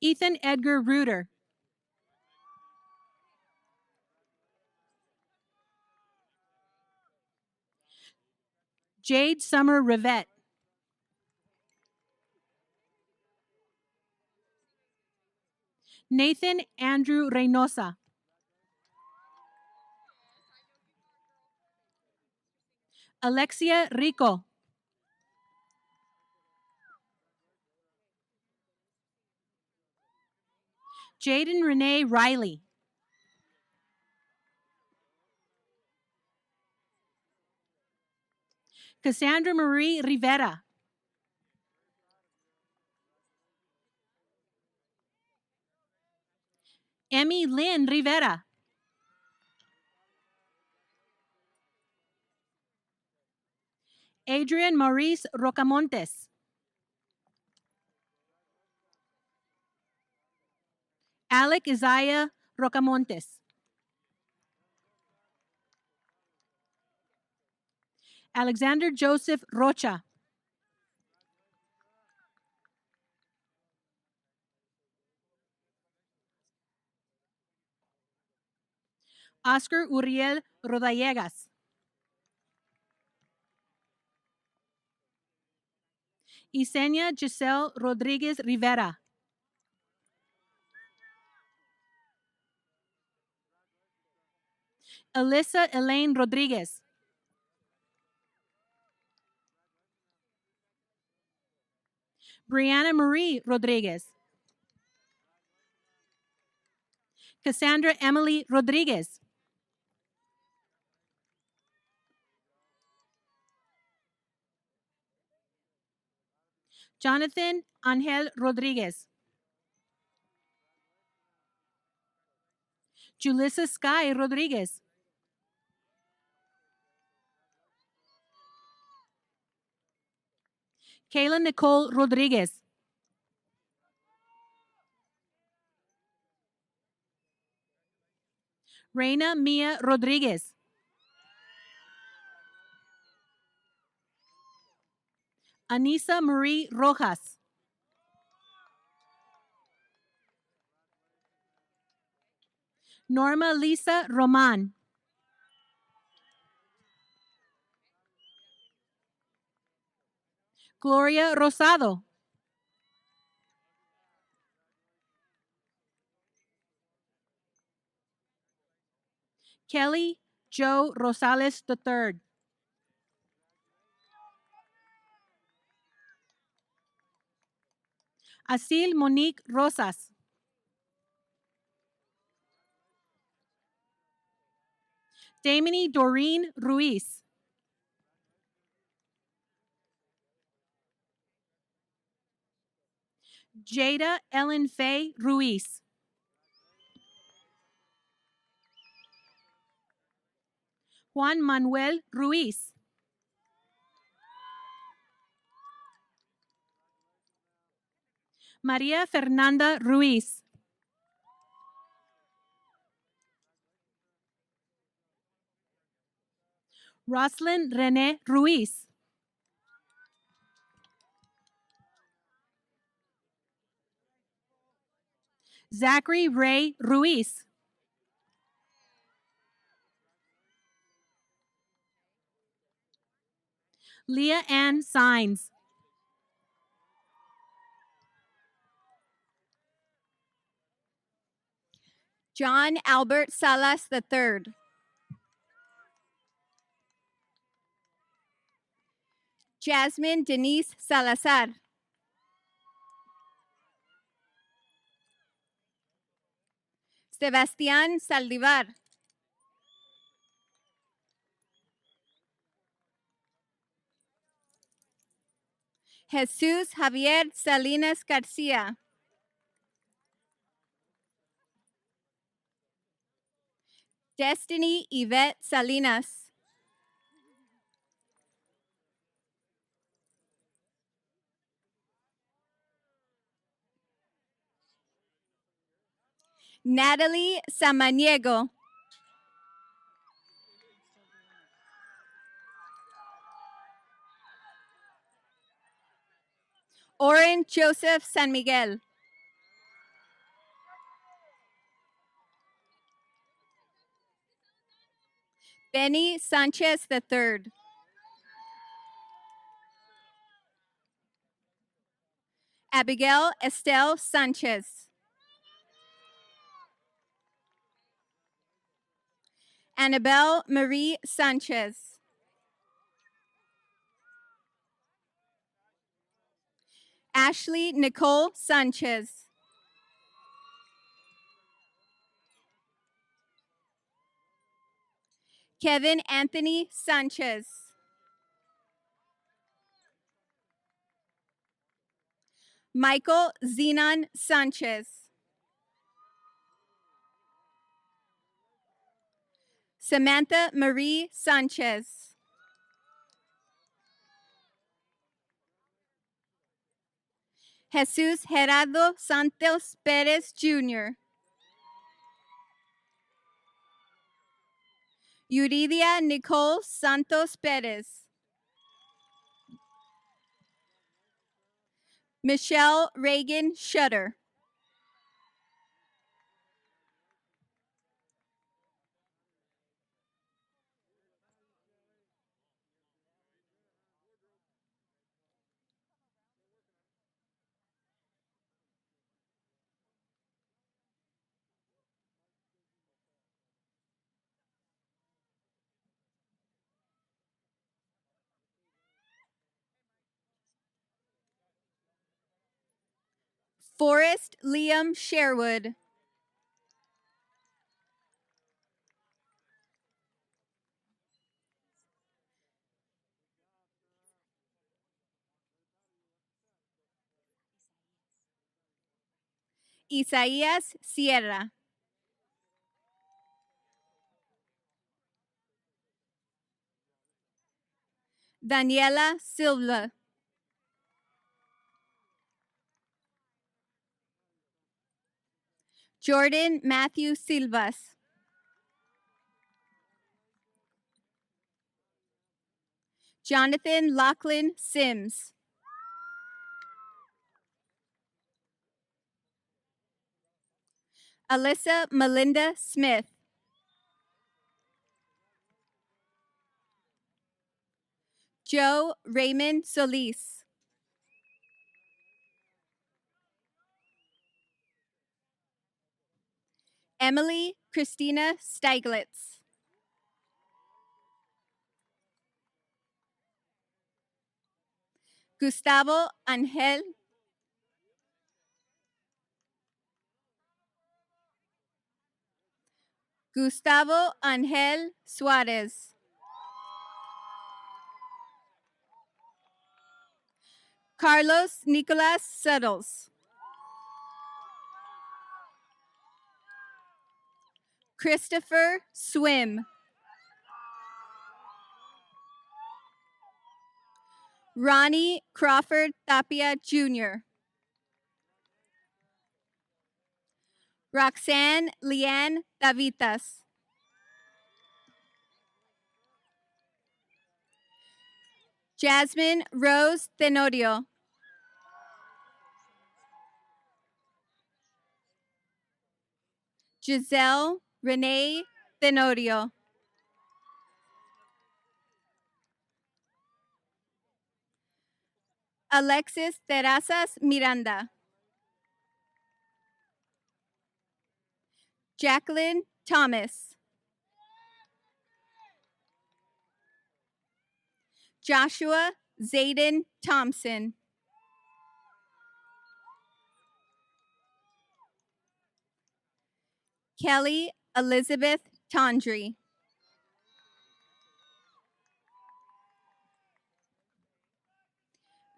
Ethan Edgar Reuter. Jade Summer Rivette. Nathan Andrew Reynosa. Alexia Rico. Jaden Renee Riley. Cassandra Marie Rivera. Emmy Lynn Rivera. Adrian Maurice Rocamontes. Alec Isaiah Rocamontes. Alexander Joseph Rocha. Oscar Uriel Rodallegas. Isenia Giselle Rodriguez Rivera. Alyssa Elaine Rodriguez. Brianna Marie Rodriguez. Cassandra Emily Rodriguez. Jonathan Angel Rodriguez. Julissa Sky Rodriguez. Kayla Nicole Rodriguez. Reina Mia Rodriguez. Anisa Marie Rojas. Norma Lisa Roman. Gloria Rosado. Kelly Joe Rosales III. Asil Monique Rosas. Damini Doreen Ruiz. Jada Ellen Faye Ruiz. Juan Manuel Ruiz. María Fernanda Ruiz. Roslyn René Ruiz. Zachary Ray Ruiz. Leah Ann Sines. John Albert Salas III. Jasmine Denise Salazar. Sebastián Saldivar. Jesús Javier Salinas Garcia. Destiny Yvette Salinas. Natalie Samaniego. Oren Joseph San Miguel. Benny Sanchez III. Abigail Estelle Sanchez. Annabelle Marie Sanchez. Ashley Nicole Sanchez. Kevin Anthony Sanchez. Michael Zenon Sanchez. Samantha Marie Sanchez. Jesus Gerardo Santos Perez Jr. Yuridia Nicole Santos Perez. Michelle Reagan Shutter. Forrest Liam Sherwood. Isaías Sierra. Daniela Silva. Jordan Matthew Silvas. Jonathan Lachlan Sims. Alyssa Melinda Smith. Joe Raymond Solis. Emily Christina Steiglitz. Gustavo Angel. Gustavo Angel Suarez. Carlos Nicolas Settles. Christopher Swim. Ronnie Crawford Tapia Jr. Roxanne Leanne Davitas. Jasmine Rose Tenorio. Giselle Renee Tenorio. Alexis Terrazas Miranda. Jacqueline Thomas. Joshua Zayden Thompson. Kelly Elizabeth Tondry.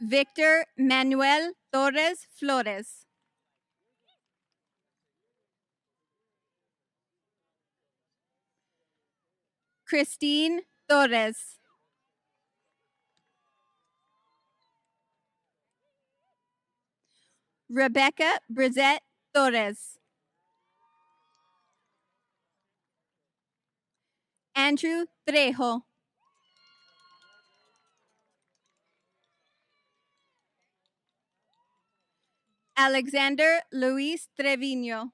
Victor Manuel Torres Flores. Christine Torres. Rebecca Brizette Torres. Andrew Trejo. Alexander Luis Trevino.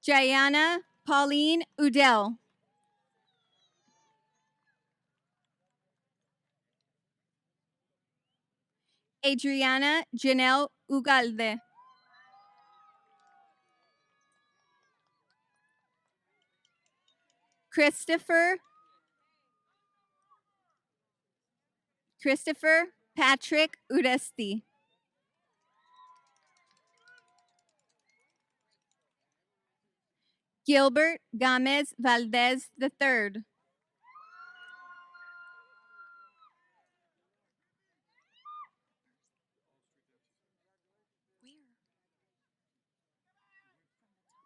Jayana Pauline Udell. Adriana Janelle Ugalde. Christopher Patrick Uresti. Gilbert Gomez Valdez III.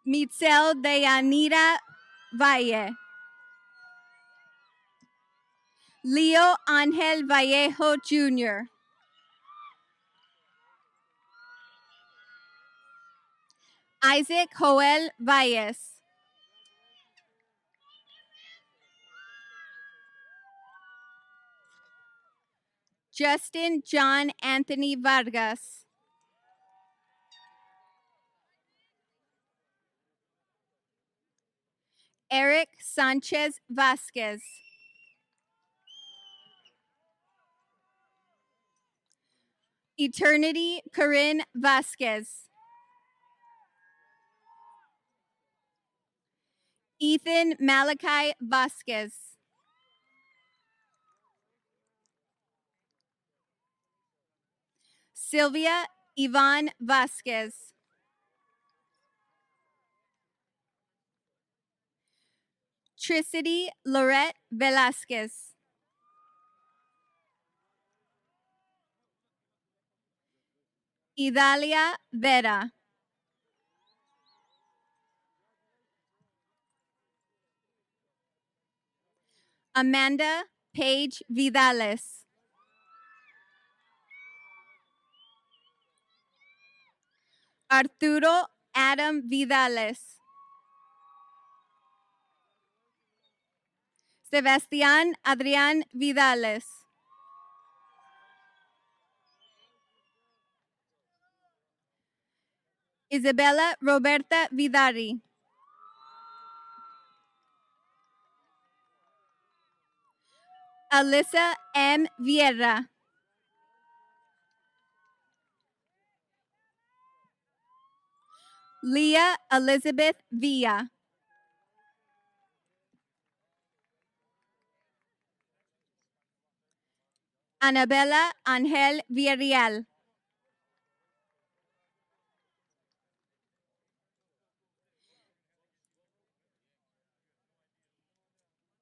Mitzel Deyanira Valle. Leo Angel Vallejo Jr. Isaac Joel Valles. Justin John Anthony Vargas. Eric Sanchez Vasquez. Eternity Corinne Vasquez. Ethan Malachi Vasquez. Sylvia Yvonne Vasquez. Tricity Lorette Velasquez. Idalia Vera. Amanda Paige Vidales. Arturo Adam Vidales. Sebastián Adrián Vidales. Isabella Roberta Vidari. Alyssa M. Vieira. Leah Elizabeth Villa. Anabella Angel Villarreal.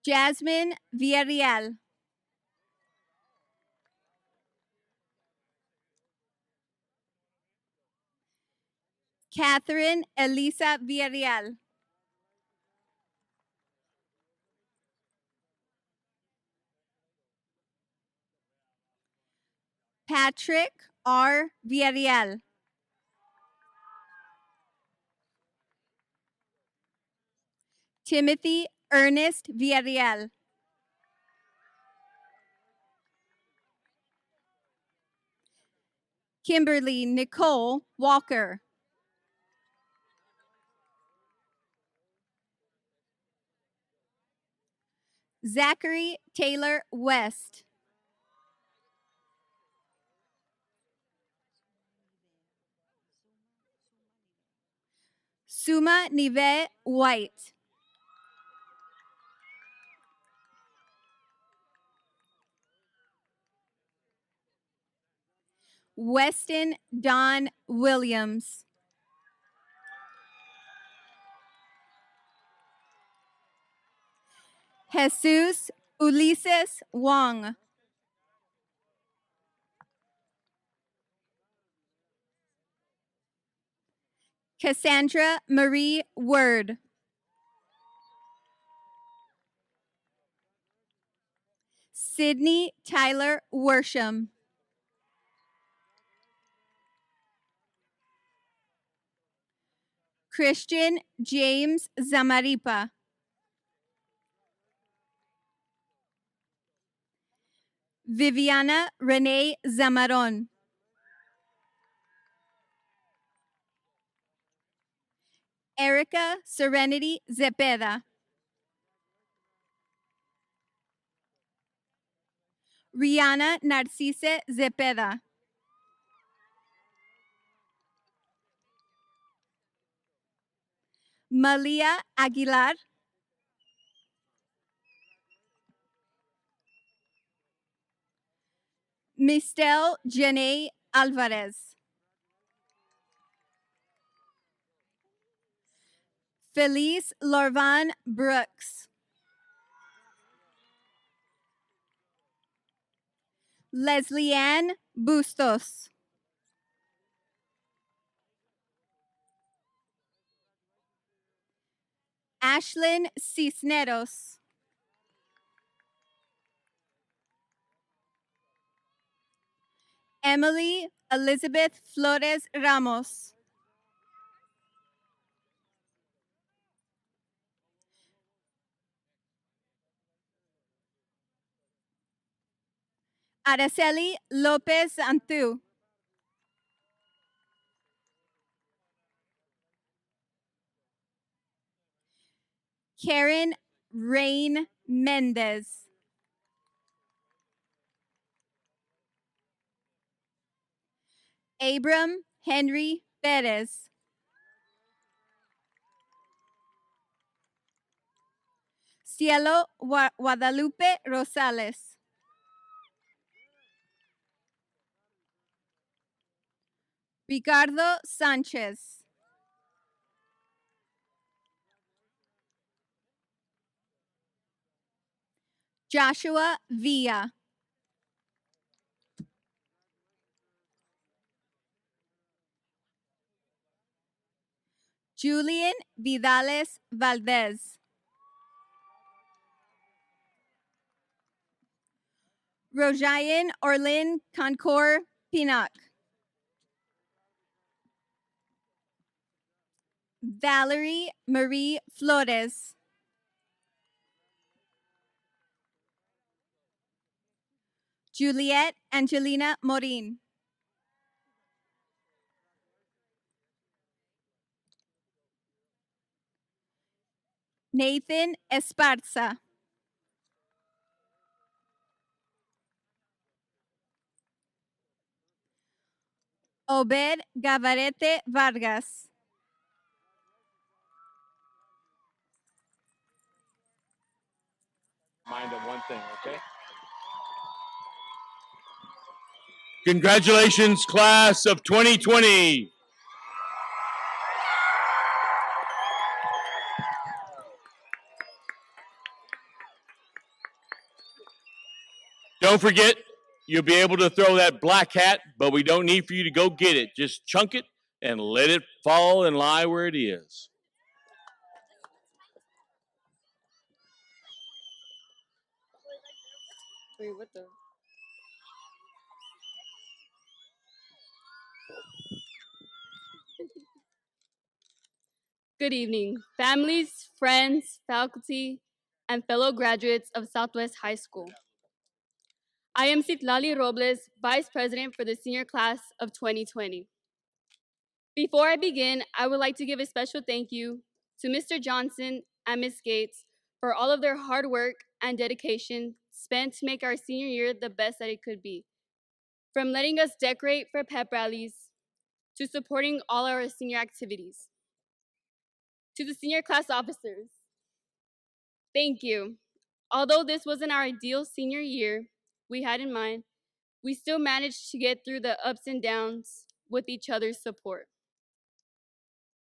Jasmine Villarreal. Catherine Elisa Villarreal. Patrick R. Villarreal. Timothy Ernest Villarreal. Kimberly Nicole Walker. Zachary Taylor West. Suma Nive White. Weston Don Williams. Jesus Ulises Wong. Cassandra Marie Word. Sydney Tyler Worsham. Christian James Zamaripa. Viviana Renee Zamaron. Erica Serenity Zepeda. Rihanna Narcisse Zepeda. Malia Aguilar, Mistel Janae Alvarez, Feliz Lorvan Brooks, Leslie Ann Bustos, Ashlyn Cisneros, Emily Elizabeth Flores Ramos, Araceli Lopez Antu, Karen Rain Mendez, Abram Henry Perez, Cielo Guadalupe Rosales, Ricardo Sanchez, Joshua Villa, Julian Vidales Valdez, Rojayan Orlin Concour Pinock, Valerie Marie Flores, Juliet Angelina Morin, Nathan Esparza, Obed Gavarete Vargas, Mind on one thing, okay? Congratulations, class of 2020. Don't forget, you'll be able to throw that black hat, but we don't need for you to go get it. Just chunk it and let it fall and lie where it is. Wait, what the? Good evening, families, friends, faculty, and fellow graduates of Southwest High School. I am Citlali Robles, Vice President for the senior class of 2020. Before I begin, I would like to give a special thank you to Mr. Johnson and Ms. Gates for all of their hard work and dedication spent to make our senior year the best that it could be. From letting us decorate for pep rallies, to supporting all our senior activities. To the senior class officers, thank you. Although this wasn't our ideal senior year we had in mind, we still managed to get through the ups and downs with each other's support.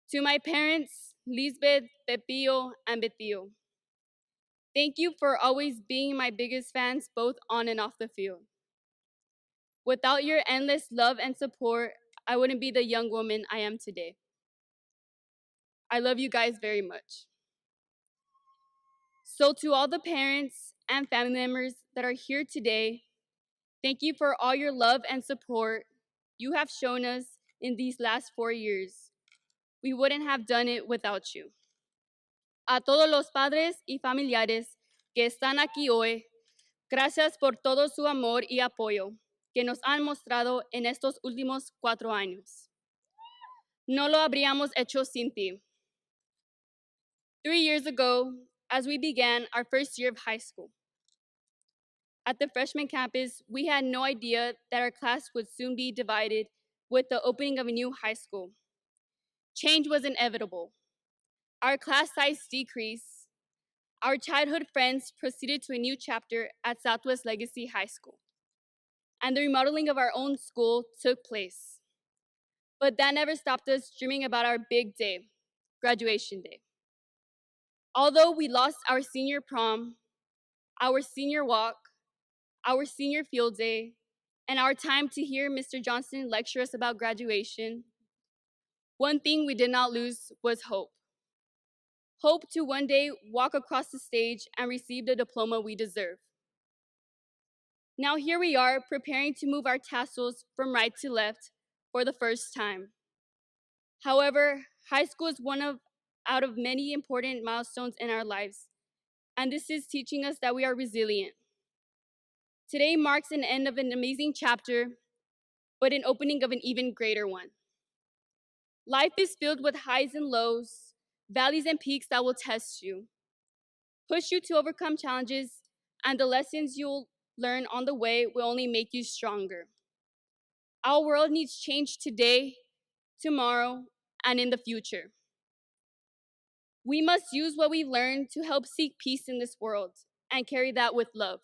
To my parents, Lisbeth, Pepillo, and Betillo, thank you for always being my biggest fans both on and off the field. Without your endless love and support, I wouldn't be the young woman I am today. I love you guys very much. So to all the parents and family members that are here today, thank you for all your love and support you have shown us in these last 4 years. We wouldn't have done it without you. A todos los padres y familiares que están aquí hoy, gracias por todo su amor y apoyo que nos han mostrado en estos últimos 4 años. No lo habríamos hecho sin ti. 3 years ago, as we began our first year of high school, at the freshman campus, we had no idea that our class would soon be divided with the opening of a new high school. Change was inevitable. our class size decreased, our childhood friends proceeded to a new chapter at Southwest Legacy High School, and the remodeling of our own school took place. But that never stopped us dreaming about our big day, graduation day. Although we lost our senior prom, our senior walk, our senior field day, and our time to hear Mr. Johnson lecture us about graduation, one thing we did not lose was hope. Hope to one day walk across the stage and receive the diploma we deserve. Now here we are preparing to move our tassels from right to left for the first time. However, high school is out of many important milestones in our lives, and this is teaching us that we are resilient. Today marks an end of an amazing chapter, but an opening of an even greater one. Life is filled with highs and lows, valleys and peaks that will test you, push you to overcome challenges, and the lessons you'll learn on the way will only make you stronger. Our world needs change today, tomorrow, and in the future. We must use what we've learned to help seek peace in this world and carry that with love.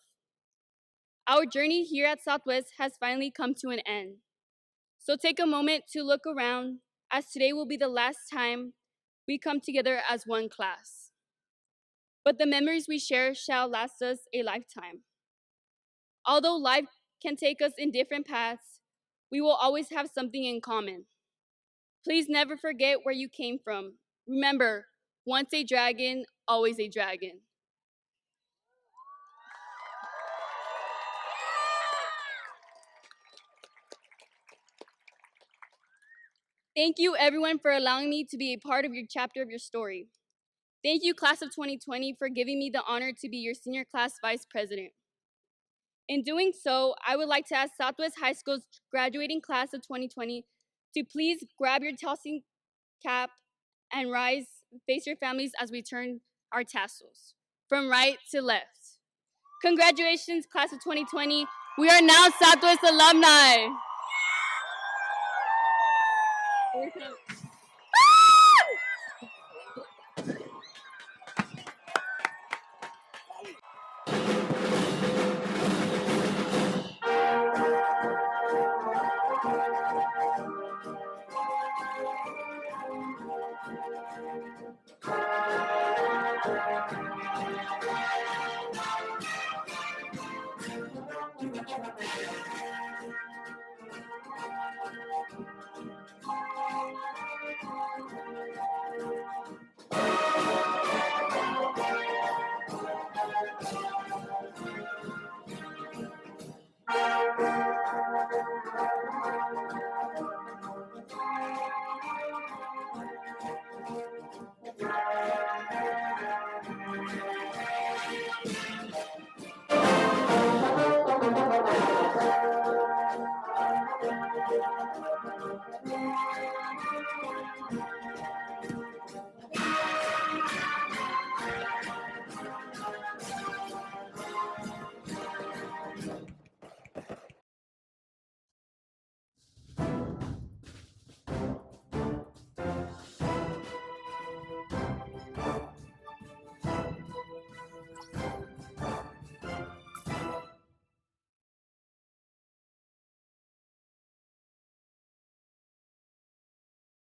Our journey here at Southwest has finally come to an end. So take a moment to look around, as today will be the last time we come together as one class. But the memories we share shall last us a lifetime. Although life can take us in different paths, we will always have something in common. Please never forget where you came from. Remember, once a dragon, always a dragon. Thank you everyone for allowing me to be a part of your chapter of your story. Thank you, class of 2020, for giving me the honor to be your senior class vice president. In doing so, I would like to ask Southwest High School's graduating class of 2020 to please grab your tossing cap and rise, face your families as we turn our tassels from right to left. Congratulations, class of 2020. We are now Southwest alumni.